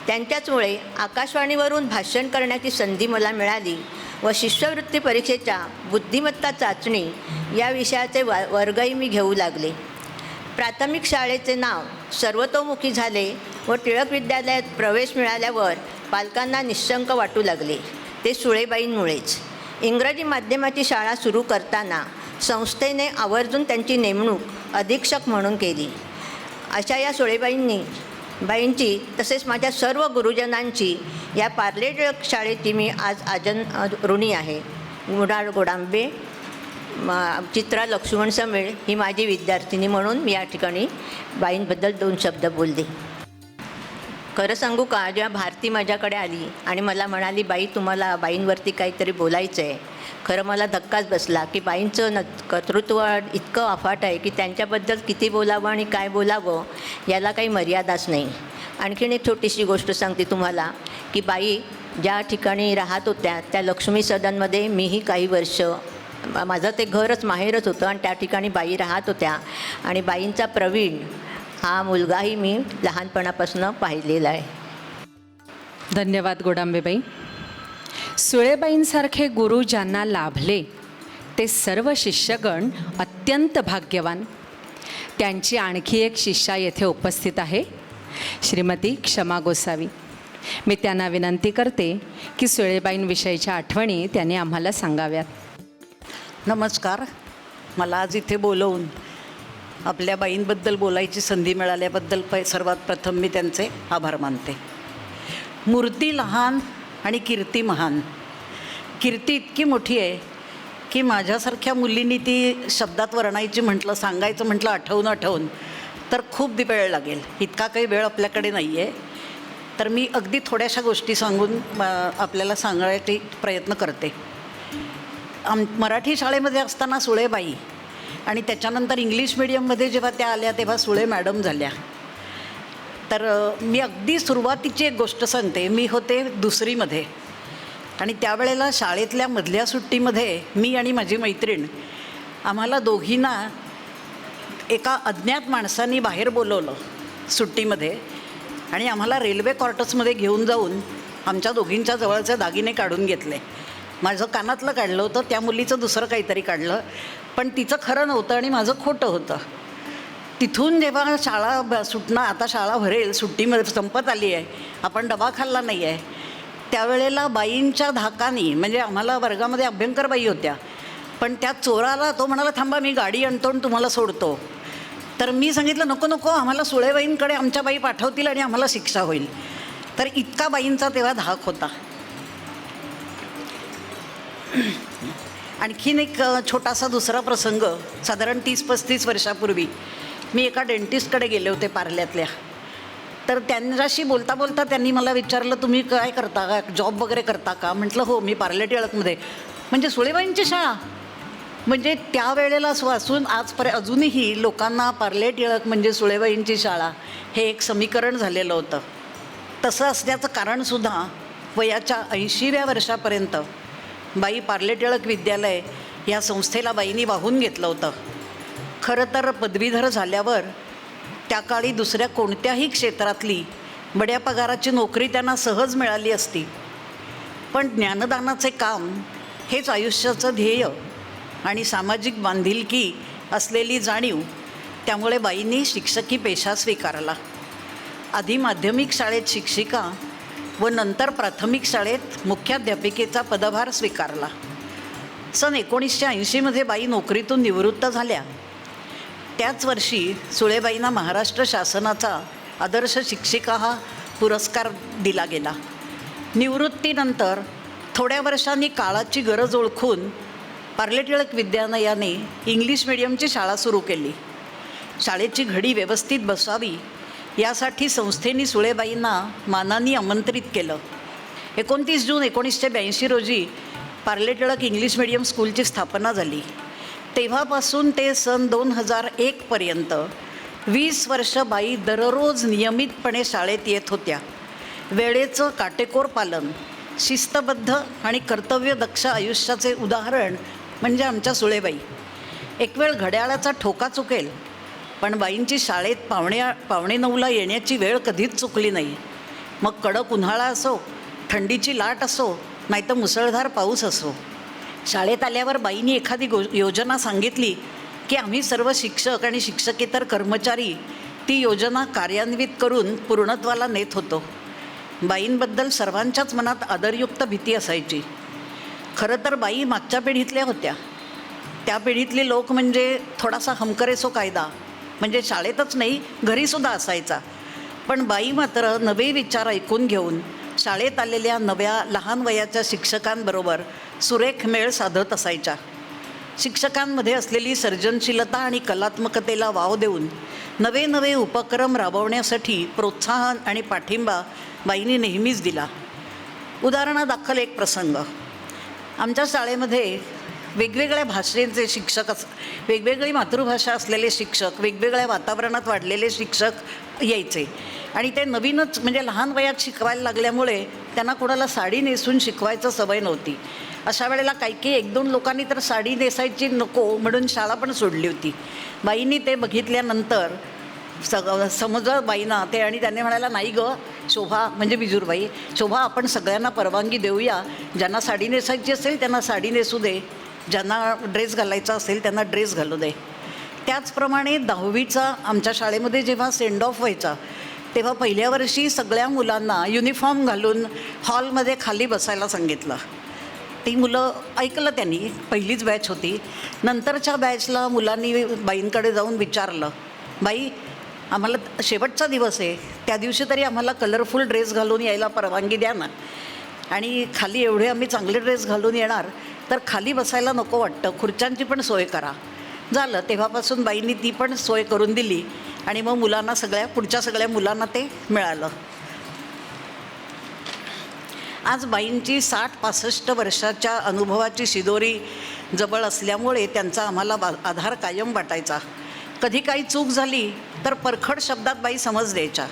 त्यांच्याचमुळे आकाशवाणीवरून भाषण करण्याची संधी मला मिळाली व शिष्यवृत्ती परीक्षेच्या बुद्धिमत्ता चाचणी या विषयाचे वर्गही मी घेऊ लागले. प्राथमिक शाळेचे नाव सर्वतोमुखी झाले व टिळक विद्यालयात प्रवेश मिळाल्यावर पालकांना निशंक वाटू लागले. ते सुळेबाईंमुळेच. इंग्रजी माध्यमाची शाळा सुरू करताना संस्थेने आवर्जून त्यांची नेमणूक अधीक्षक म्हणून केली. अशा या सुळेबाईंची तसेच माझ्या सर्व गुरुजनांची या पार्ले टिळक शाळेची मी आज ऋणी आहे. गुणाळ गोडांबे, चित्रा लक्ष्मण समेळ ही माझी विद्यार्थिनी म्हणून मी या ठिकाणी बाईंबद्दल 2 शब्द बोलले. खरं सांगू का, जेव्हा भारती माझ्याकडे आली आणि मला म्हणाली, बाई तुम्हाला बाईंवरती काहीतरी बोलायचं आहे, खरं मला धक्काच बसला की बाईंचं कर्तृत्व इतकं अफाट आहे की त्यांच्याबद्दल किती बोलावं आणि काय बोलावं याला काही मर्यादाच नाही. आणखीन एक छोटीशी गोष्ट सांगते तुम्हाला की बाई ज्या ठिकाणी राहत होत्या त्या लक्ष्मी सदनमध्ये मीही काही वर्ष, माझं ते घरच माहेरच होतं आणि त्या ठिकाणी बाई राहत होत्या. आणि बाईंचा प्रवीण हा मुलगाही मी लहानपणापासून पाहिलेला आहे. धन्यवाद गोडांबेबाई. सुळेबाईंसारखे गुरु ज्यांना लाभले ते सर्व शिष्यगण अत्यंत भाग्यवान. त्यांची आणखी एक शिष्या येथे उपस्थित आहे, श्रीमती क्षमा गोसावी. मी त्यांना विनंती करते की सुळेबाईंविषयीच्या आठवणी त्यांनी आम्हाला सांगाव्यात. नमस्कार. मला आज इथे बोलवून आपल्या बाईंबद्दल बोलायची संधी मिळाल्याबद्दल सर्वात प्रथम मी त्यांचे आभार मानते. मूर्ती लहान आणि कीर्ती महान. कीर्ती इतकी मोठी आहे की माझ्यासारख्या मुलींनी ती शब्दात वर्णायची म्हटलं, सांगायचं म्हटलं आठवून तर खूप वेळ लागेल. इतका काही वेळ आपल्याकडे नाही आहे. तर मी अगदी थोड्याशा गोष्टी सांगून आपल्याला सांगण्याचा प्रयत्न करते. मराठी शाळेमध्ये असताना सुळेबाई आणि त्याच्यानंतर इंग्लिश मिडियममध्ये जेव्हा त्या आल्या तेव्हा सुळे मॅडम झाल्या. तर मी अगदी सुरुवातीची एक गोष्ट सांगते. मी होते 2रीमध्ये आणि त्यावेळेला शाळेतल्या मधल्या सुट्टीमध्ये मी आणि माझी मैत्रीण आम्हाला दोघींना एका अज्ञात माणसांनी बाहेर बोलवलं सुट्टीमध्ये आणि आम्हाला रेल्वे क्वार्टर्समध्ये घेऊन जाऊन आमच्या दोघींच्या जवळचे दागिने काढून घेतले. माझं कानातलं काढलं होतं, त्या मुलीचं दुसरं काहीतरी काढलं, पण तिचं खरं नव्हतं आणि माझं खोटं होतं. तिथून जेव्हा शाळा सुटणार, आता शाळा भरेल, सुट्टीमध्ये संपत आली आहे, आपण डबा खाल्ला नाही आहे, त्यावेळेला बाईंच्या धाकानी, म्हणजे आम्हाला वर्गामध्ये अभ्यंकर बाई होत्या, पण त्या चोराला तो म्हणाला थांबा मी गाडी आणतो आणि तुम्हाला सोडतो. तर मी सांगितलं नको, आम्हाला सुळेबाईंकडे आमच्या बाई पाठवतील आणि आम्हाला शिक्षा होईल. तर इतका बाईंचा तेव्हा धाक होता. आणखीन एक छोटासा दुसरा प्रसंग. साधारण 30-35 वर्षापूर्वी मी एका डेंटिस्टकडे गेले होते पार्ल्यातल्या. तर त्यांच्याशी बोलता बोलता त्यांनी मला विचारलं, तुम्ही काय करता का, जॉब वगैरे करता का? म्हटलं हो, मी पार्ले टिळकमध्ये. म्हणजे सुळेबाईंची शाळा. म्हणजे त्यावेळेला वाचून अजूनही लोकांना पार्ले टिळक म्हणजे सुळेबाईंची शाळा हे एक समीकरण झालेलं होतं. तसं असण्याचं कारणसुद्धा वयाच्या 80व्या वर्षापर्यंत बाई पार्ले टिळक विद्यालय या संस्थेला बाईंनी वाहून घेतलं होतं. खरं तर पदवीधर झाल्यावर त्या काळी दुसऱ्या कोणत्याही क्षेत्रातली बड्या पगाराची नोकरी त्यांना सहज मिळाली असती, पण ज्ञानदानाचे काम हेच आयुष्याचं ध्येय आणि सामाजिक बांधिलकी असलेली जाणीव, त्यामुळे बाईंनी शिक्षकी पेशा स्वीकारला. आधी माध्यमिक शाळेत शिक्षिका व नंतर प्राथमिक शाळेत मुख्याध्यापिकेचा पदभार स्वीकारला. सन 1980मध्ये बाई नोकरीतून निवृत्त झाल्या. त्याच वर्षी सुळेबाईंना महाराष्ट्र शासनाचा आदर्श शिक्षिका हा पुरस्कार दिला गेला. निवृत्तीनंतर थोड्या वर्षांनी काळाची गरज ओळखून पार्ले टिळक विद्यालयाने इंग्लिश मिडियमची शाळा सुरू केली. शाळेची घडी व्यवस्थित बसावी यासाठी संस्थेने सुळेबाईंना मानाने आमंत्रित केलं. 29 जून 1982 रोजी पार्ले टिळक इंग्लिश मिडियम स्कूलची स्थापना झाली. तेव्हापासून ते सन 2001पर्यंत 20 वर्ष बाई दररोज नियमितपणे शाळेत येत होत्या. वेळेचं काटेकोर पालन, शिस्तबद्ध आणि कर्तव्यदक्ष आयुष्याचे उदाहरण म्हणजे आमच्या सुळेबाई. एक वेळ घड्याळाचा ठोका चुकेल, पण बाईंची शाळेत 8:45ला येण्याची वेळ कधीच चुकली नाही. मग कडक उन्हाळा असो, थंडीची लाट असो नाहीतर मुसळधार पाऊस असो, शाळेत आल्यावर बाईंनी एखादी योजना सांगितली की आम्ही सर्व शिक्षक आणि शिक्षकेतर कर्मचारी ती योजना कार्यान्वित करून पूर्णत्वाला नेत होतो. बाईंबद्दल सर्वांच्याच मनात आदरयुक्त भीती असायची. खरं तर बाई मागच्या पिढीतल्या होत्या. त्या पिढीतले लोक म्हणजे थोडासा हमकरेसो कायदा म्हणजे शाळेतच नाही घरीसुद्धा असायचा. पण बाई मात्र नवे विचार ऐकून घेऊन शाळेत आलेल्या नव्या लहान वयाच्या शिक्षकांबरोबर सुरेख मेळ साधत असायच्या. शिक्षकांमध्ये असलेली सर्जनशीलता आणि कलात्मकतेला वाव देऊन नवे नवे उपक्रम राबवण्यासाठी प्रोत्साहन आणि पाठिंबा बाईंनी नेहमीच दिला. उदाहरणादाखल एक प्रसंग. आमच्या शाळेमध्ये वेगवेगळ्या भाषेचे शिक्षक वेगवेगळी मातृभाषा असलेले शिक्षक, वेगवेगळ्या वातावरणात वाढलेले शिक्षक यायचे आणि ते नवीनच म्हणजे लहान वयात शिकवायला लागल्यामुळे त्यांना कोणाला साडी नेसून शिकवायचं सवय नव्हती. अशा वेळेला काही 1-2 लोकांनी तर साडी नेसायची नको म्हणून शाळा पण सोडली होती. बाईंनी ते बघितल्यानंतर समजलं बाईंना ते आणि त्यांनी म्हणायला, नाही गं शोभा म्हणजे बिजूरबाई, शोभा आपण सगळ्यांना परवानगी देऊया. ज्यांना साडी नेसायची असेल त्यांना साडी नेसू दे, ज्यांना ड्रेस घालायचा असेल त्यांना ड्रेस घालू दे. त्याचप्रमाणे 10वीचा आमच्या शाळेमध्ये जेव्हा सेंड ऑफ व्हायचा तेव्हा पहिल्या वर्षी सगळ्या मुलांना युनिफॉर्म घालून हॉलमध्ये खाली बसायला सांगितलं. ती मुलं ऐकलं त्यांनी, पहिलीच बॅच होती. नंतरच्या बॅचला मुलांनी बाईंकडे जाऊन विचारलं, बाई आम्हाला शेवटचा दिवस आहे, त्या दिवशी तरी आम्हाला कलरफुल ड्रेस घालून यायला परवानगी द्या ना. आणि खाली एवढे आम्ही चांगले ड्रेस घालून येणार तर खाली बसायला नको वाटतं, खुर्च्यांची पण सोय करा. झालं, तेव्हापासून बाईंनी ती पण सोय करून दिली आणि मग मुलांना पुढच्या सगळ्या मुलांना ते मिळालं. आज बाईंची 60-65 वर्षाच्या अनुभवाची शिदोरी जवळ असल्यामुळे त्यांचा आम्हाला आधार कायम वाटायचा. कधी काही चूक झाली तर परखड शब्दात बाई समज द्यायच्या,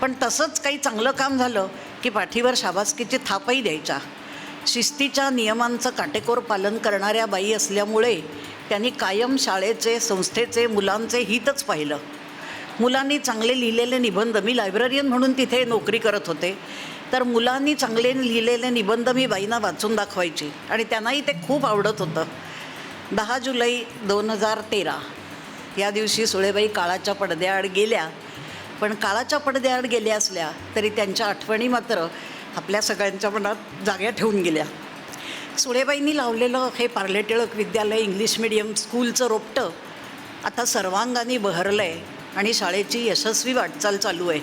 पण तसंच काही चांगलं काम झालं की पाठीवर शाबासकीची थापही द्यायच्या. शिस्तीच्या नियमांचं काटेकोर पालन करणाऱ्या बाई असल्यामुळे त्यांनी कायम शाळेचे, संस्थेचे, मुलांचे हितच पाहिलं. मुलांनी चांगले लिहिलेले निबंध, मी लायब्ररियन म्हणून तिथे नोकरी करत होते, तर मुलांनी चांगले लिहिलेले निबंध मी बाईंना वाचून दाखवायची आणि त्यांनाही ते खूप आवडत होतं. 10 जुलै 2013 या दिवशी सुळेबाई काळाच्या पडद्याआड गेल्या. पण काळाच्या पडद्याआड गेल्या असल्या तरी त्यांच्या आठवणी मात्र आपल्या सगळ्यांच्या मनात जाग्या ठेवून गेल्या. सुळेबाईंनी लावलेलं हे पार्ले टिळक विद्यालय इंग्लिश मिडियम स्कूलचं रोपटं आता सर्वांगाने बहरलं आहे आणि शाळेची यशस्वी वाटचाल चालू आहे.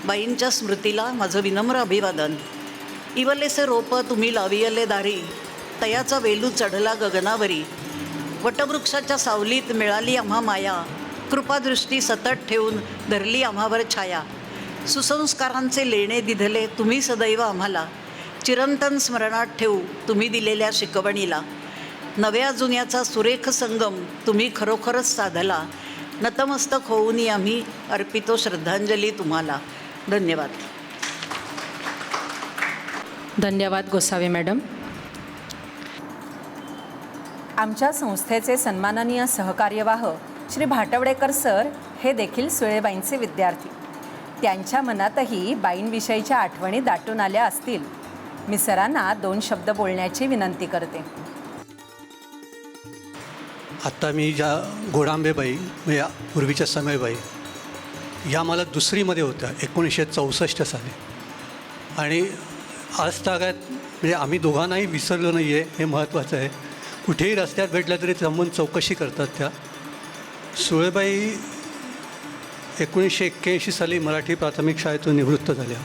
बाईंच्या स्मृतीला माझं विनम्र अभिवादन. इवलेसे रोपं तुम्ही लावियले दारी, तयाचा वेलू चढला गगनावरी. वटवृक्षाच्या सावलीत मिळाली आम्हा माया, कृपादृष्टी सतत ठेवून धरली आम्हावर छाया. सुसंस्कारांचे लेणे दिधले तुम्ही सदैव आम्हाला, चिरंतन स्मरणात ठेवू तुम्ही दिलेल्या शिकवणीला. नव्या जुन्याचा सुरेख संगम तुम्ही खरोखरच साधला, नतमस्तक होऊनी आम्ही अर्पितो श्रद्धांजली तुम्हाला. धन्यवाद. धन्यवाद गोसावी मॅडम. आमच्या संस्थेचे सन्माननीय सहकार्यवाह श्री भाटवडेकर सर हे देखील सुळेबाईंचे विद्यार्थी. त्यांच्या मनातही बाईंविषयीच्या आठवणी दाटून आल्या असतील. मी सरांना 2 शब्द बोलण्याची विनंती करते. आत्ता मी ज्या गोडांबेबाई म्हणजे पूर्वीच्या समयबाई या मला दुसरीमध्ये होत्या 1964 साली. आणि आज तागात म्हणजे आम्ही दोघांनाही विसरलो नाही आहे, हे महत्त्वाचं आहे. कुठेही रस्त्यात भेटल्या तरी थांबून चौकशी करतात त्या. सुळेबाई 1981 साली मराठी प्राथमिक शाळेतून निवृत्त झाल्या.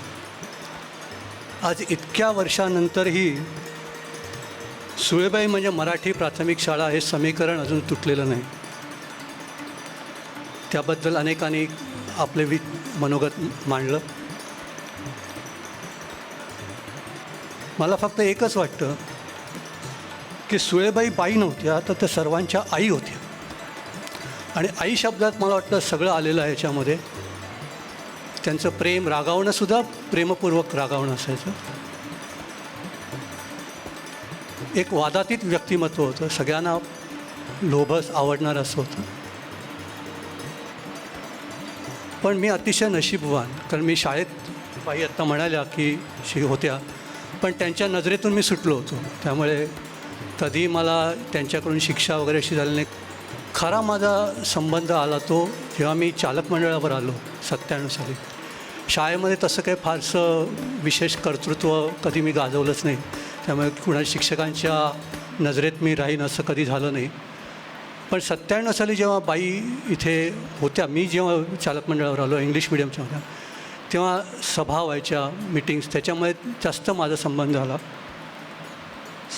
आज इतक्या वर्षानंतरही सुळेबाई म्हणजे मराठी प्राथमिक शाळा हे समीकरण अजून तुटलेलं नाही. त्याबद्दल अनेकांनी आपले मनोगत मांडलं. मला फक्त एकच वाटतं की सुळेबाई बाई नव्हत्या तर त्या सर्वांच्या आई होत्या. आणि आई शब्दात मला वाटतं सगळं आलेलं आहे याच्यामध्ये. त्यांचं प्रेम, रागावणंसुद्धा प्रेमपूर्वक रागावणं असायचं. एक वादातीत व्यक्तिमत्व होतं, सगळ्यांना लोभस आवडणारं असं होतं. पण मी अतिशय नशीबवान, कारण मी शाळेत बाई आत्ता म्हणाल्या की होत्या पण त्यांच्या नजरेतून मी सुटलो होतो. त्यामुळे कधी मला त्यांच्याकडून शिक्षा वगैरे अशी झाली नाही. खरा माझा संबंध आला तो जेव्हा मी चालक मंडळावर आलो 97 साली. शाळेमध्ये तसं काही फारसं विशेष कर्तृत्व कधी मी गाजवलंच नाही. त्यामुळे कुणा शिक्षकांच्या नजरेत मी राहीन असं कधी झालं नाही. पण 97 साली जेव्हा बाई इथे होत्या, मी जेव्हा चालक मंडळावर आलो इंग्लिश मिडियमच्या होत्या, तेव्हा सभा व्हायच्या, मीटिंग्स, त्याच्यामुळे जास्त माझा संबंध आला.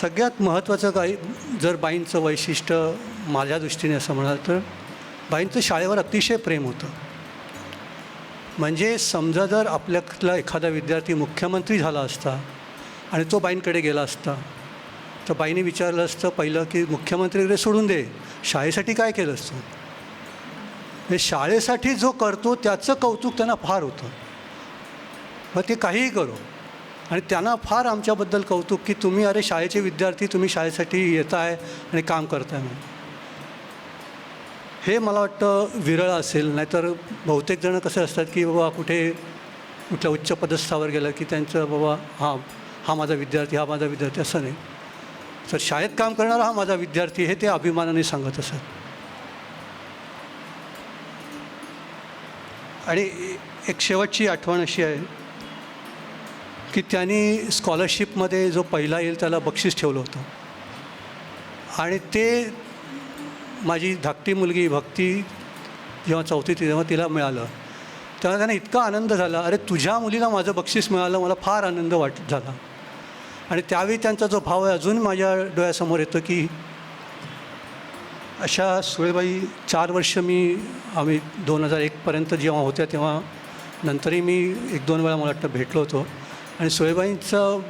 सगळ्यात महत्त्वाचं काही जर बाईंचं वैशिष्ट्य माझ्या दृष्टीने असं म्हणाल तर बाईंचं शाळेवर अतिशय प्रेम होतं. म्हणजे समजा जर आपल्यातला एखादा विद्यार्थी मुख्यमंत्री झाला असता आणि तो बाईंकडे गेला असता तर बाईंनी विचारलं असतं पहिलं की मुख्यमंत्री वगैरे सोडून दे, शाळेसाठी काय केलं असतं. हे शाळेसाठी जो करतो त्याचं कौतुक त्यांना फार होतं. मग ते काहीही करो, आणि त्यांना फार आमच्याबद्दल कौतुक की तुम्ही अरे शाळेचे विद्यार्थी, तुम्ही शाळेसाठी येताय आणि काम करताय म्हणून. हे मला वाटतं विरळ असेल. नाहीतर बहुतेक जणं कसे असतात की बाबा कुठल्या उच्च पदस्थावर गेलं की त्यांचं बाबा हा माझा विद्यार्थी, हा माझा विद्यार्थी, असं नाही. तर शाळेत काम करणारा हा माझा विद्यार्थी हे ते अभिमानाने सांगत असत. आणि एक शेवटची आठवण अशी आहे की त्यांनी स्कॉलरशिपमध्ये जो पहिला येईल त्याला बक्षीस ठेवलं होतं. आणि ते माझी धाकटी मुलगी भक्ती जेव्हा 4थीत तेव्हा तिला मिळालं तेव्हा त्यांना इतका आनंद झाला, अरे तुझ्या मुलीला माझं बक्षीस मिळालं, मला फार आनंद झाला. आणि त्यावेळी त्यांचा जो भाव आहे अजून माझ्या डोळ्यासमोर येतो की अशा सुळेबाई 4 वर्ष आम्ही 2001पर्यंत जेव्हा होत्या तेव्हा नंतरही मी 1-2 वेळा मला वाटतं भेटलो होतो. आणि सुळेबाईंचं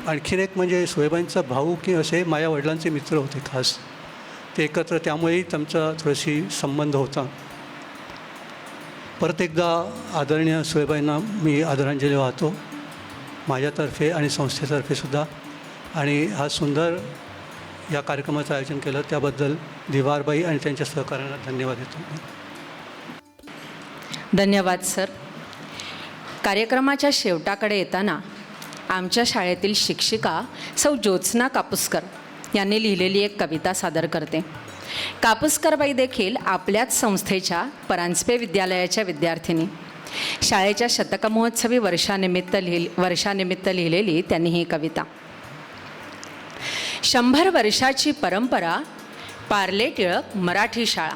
आणखीन एक म्हणजे सुळेबाईंचा भाऊ की असे माझ्या वडिलांचे मित्र होते खास, ते एकत्र, त्यामुळेही त्यांचा थोडीशी संबंध होता. परत एकदा आदरणीय सुळेबाईंना मी आदरांजली वाहतो माझ्यातर्फे आणि संस्थेतर्फे सुद्धा. आणि हा सुंदर या कार्यक्रमाचं आयोजन केलं त्याबद्दल दिवारबाई आणि त्यांच्या सहकार्यांना धन्यवाद देतो. धन्यवाद सर. कार्यक्रमाच्या शेवटाकडे येताना आमच्या शाळेतील शिक्षिका सौ ज्योत्स्ना कापूसकर यांनी लिहिलेली एक कविता सादर करते. कापूसकरबाई देखील आपल्याच संस्थेच्या परांजपे विद्यालयाच्या विद्यार्थिनी. शाळेच्या शतकमहोत्सवी वर्षानिमित्त लिहिलेली त्यांनी ही कविता. 100 वर्षाची परंपरा, पार्ले टिळक मराठी शाळा,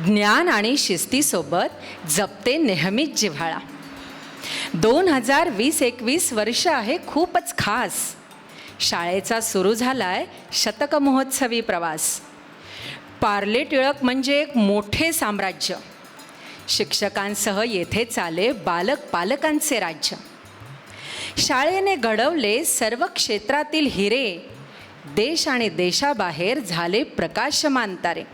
ज्ञान आणि शिस्तीसोबत जपते नेहमीच जिव्हाळा. 2020-21 वर्ष आहे खूपच खास. शाळेचा सुरू झालाय शतक महोत्सवी प्रवास. पार्ले टिळक म्हणजे एक मोठे साम्राज्य. शिक्षकांसह येथे चाले पालकांचे राज्य. शाळेने घडवले सर्व क्षेत्रातील हिरे. देश आणि देशाबाहेर झाले प्रकाशमान तारे.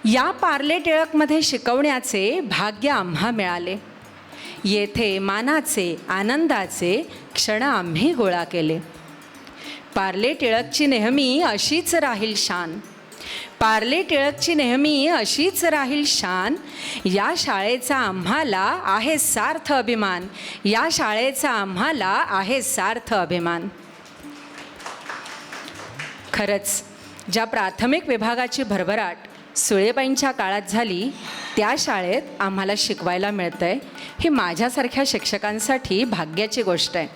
या पार्ले टिळकमध्ये शिकवण्याचे भाग्य आम्हा मिळाले. येथे मानाचे आनंदाचे क्षण आम्ही गोळा केले. पार्ले टिळकची नेहमी अशीच राहील शान. पार्ले टिळकची नेहमी अशीच राहील शान. या शाळेचा आम्हाला आहे सार्थ अभिमान. या शाळेचा आम्हाला आहे सार्थ अभिमान. खरंच ज्या प्राथमिक विभागाची भरभराट सुळेबाईंच्या काळात झाली त्या शाळेत आम्हाला शिकवायला मिळतं आहे, ही माझ्यासारख्या शिक्षकांसाठी भाग्याची गोष्ट आहे.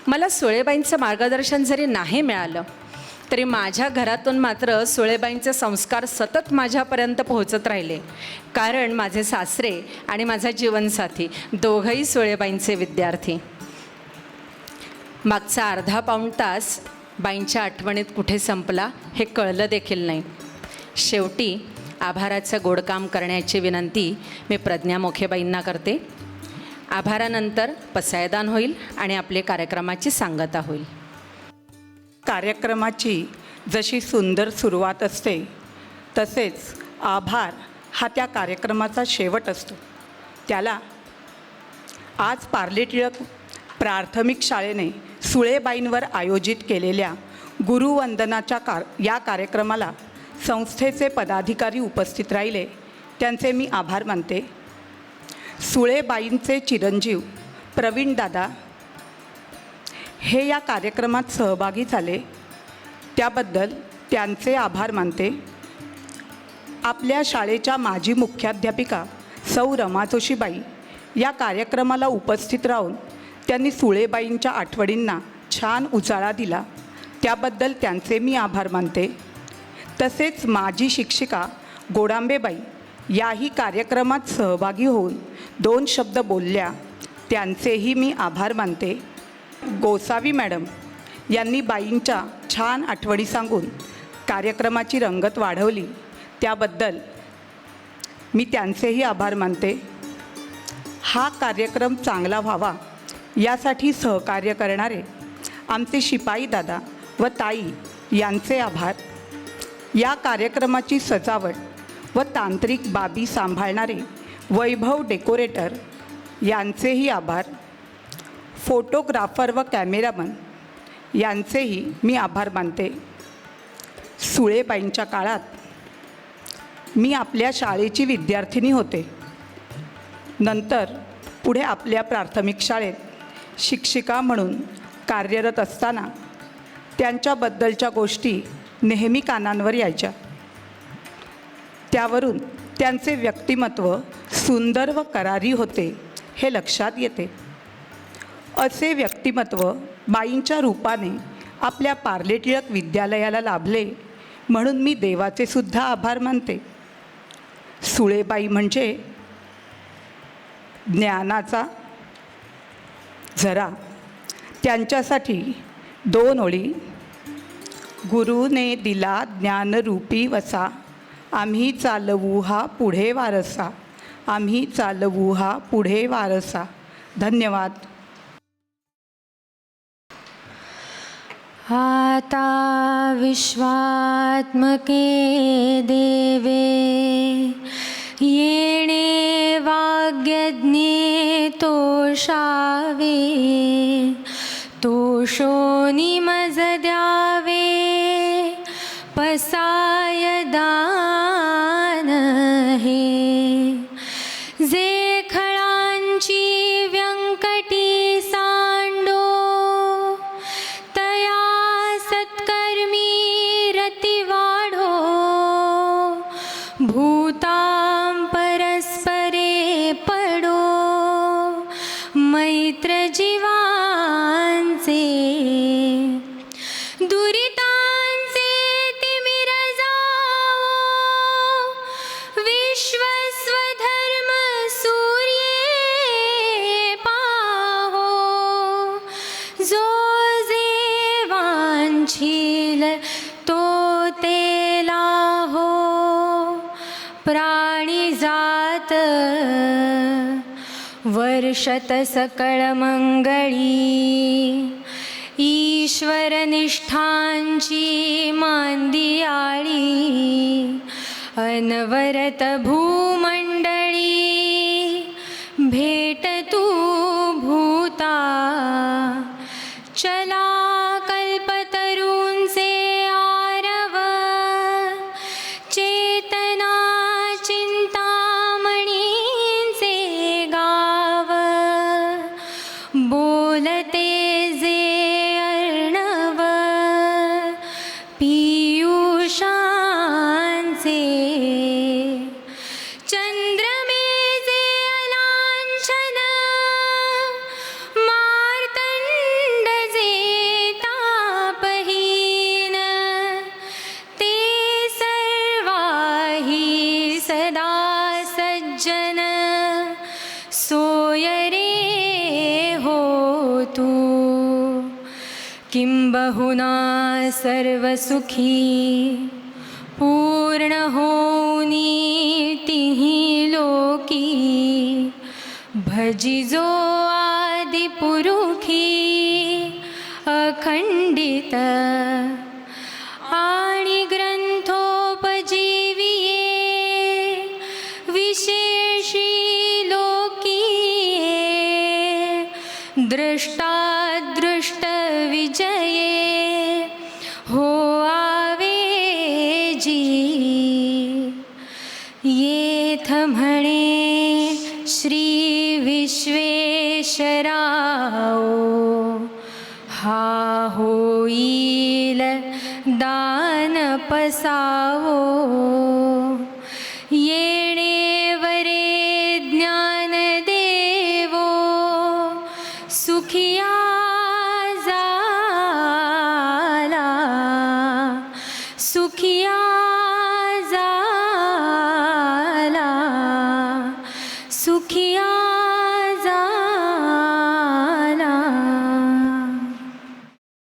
मला सुळेबाईंचं मार्गदर्शन जरी नाही मिळालं तरी माझ्या घरातून मात्र सुळेबाईंचे संस्कार सतत माझ्यापर्यंत पोहोचत राहिले. कारण माझे सासरे आणि माझा जीवनसाथी दोघंही सुळेबाईंचे विद्यार्थी. मागचा अर्धा पाऊण तास बाईंच्या आठवणीत कुठे संपला हे कळलं देखील नाही. शेवटी आभाराचं गोडकाम करण्याची विनंती मी प्रज्ञा मोखेबाईंना करते. आभारानंतर पसायदान होईल आणि आपल्या कार्यक्रमाची सांगता होईल. कार्यक्रमाची जशी सुंदर सुरुवात असते तसेच आभार हा त्या कार्यक्रमाचा शेवट असतो. त्याला आज पार्ले टिळक प्राथमिक शाळेने सुळेबाईंवर आयोजित केलेल्या गुरुवंदनाच्या या कार्यक्रमाला संस्थेचे पदाधिकारी उपस्थित राहिले, त्यांचे मी आभार मानते. सुळेबाईंचे चिरंजीव प्रवीणदादा हे या कार्यक्रमात सहभागी झाले त्याबद्दल त्यांचे आभार मानते. आपल्या शाळेच्या माजी मुख्याध्यापिका सौ रमा जोशीबाई या कार्यक्रमाला उपस्थित राहून त्यांनी सुळेबाईंच्या आठवणींना छान उजाळा दिला, त्याबद्दल त्यांचे मी आभार मानते. तसेच माजी शिक्षिका गोडांबेबाई याही कार्यक्रमात सहभागी होऊन 2 शब्द बोलल्या, त्यांचेही मी आभार मानते. गोसावी मॅडम यांनी बाईंच्या छान आठवणी सांगून कार्यक्रमाची रंगत वाढवली, त्याबद्दल मी त्यांचेही आभार मानते. हा कार्यक्रम चांगला व्हावा यासाठी सहकार्य करणारे आमचे शिपाई दादा व ताई यांचे आभार. या कार्यक्रमाची सजावट व तांत्रिक बाबी सांभाळणारे वैभव डेकोरेटर यांचेही आभार. फोटोग्राफर व कॅमेरामन यांचेही मी आभार मानते. सुळेबाईंच्या काळात मी आपल्या शाळेची विद्यार्थिनी होते. नंतर पुढे आपल्या प्राथमिक शाळेत शिक्षिका म्हणून कार्यरत असताना त्यांच्याबद्दलच्या गोष्टी नेहमी कानांवर यायच्या. त्यावरून त्यांचे व्यक्तिमत्व सुंदर व करारी होते हे लक्षात येते. असे व्यक्तिमत्व बाईंच्या रूपाने आपल्या पार्ले टिळक विद्यालयाला लाभले म्हणून मी देवाचे सुद्धा आभार मानते. सुळेबाई म्हणजे ज्ञानाचा झरा. त्यांच्यासाठी 2 ओळी. गुरुने दिला ज्ञानरूपी वसा, आम्ही चालवू हा पुढे वारसा, आम्ही चालवू हा पुढे वारसा. धन्यवाद. आता विश्वात्मके देवे येणे वाग्यज्ञे तोषावे, तोषोनी मज द्यावे पसाय दान हे. जे खळांची व्यंकटी सांडो, तया सत्कर्मी रती वाढो. भूतां परस्परे पडो, मैत्र जीवांचे. दुरितांचे तिमिर जावो, विश्वस्वधर्म सूर्ये पाहो. जो जे वांछील तो ते लाहो, प्राणी जात वर्षत सकळ मंगळी. ईश्वर निष्ठांची मांदियाळी, अनवरत भूमंडळी. भेट तू भूता चला कल्पतरूंचे आरव. चेतना चिंतामणींचे गाव, बोलते जे अर्णव पियुषांचे. चंद्रमे जे अलांछन, मार्तंड जे तापहीन. ते सर्वाही सदा सज्जन, सोय रे हो तू. किंबहुना सर्वसुखी, पूर्ण होनी तिही लोकी. भजिजो आदि पुरुखी, अखंडित आणि ग्रंथोपजीविये. विशेषी लोकीये, दृष्टादृष्ट विजये. हो आवेजी येथ म्हणे श्री विश्वेश्वराओ. हा होईल दान पसावो.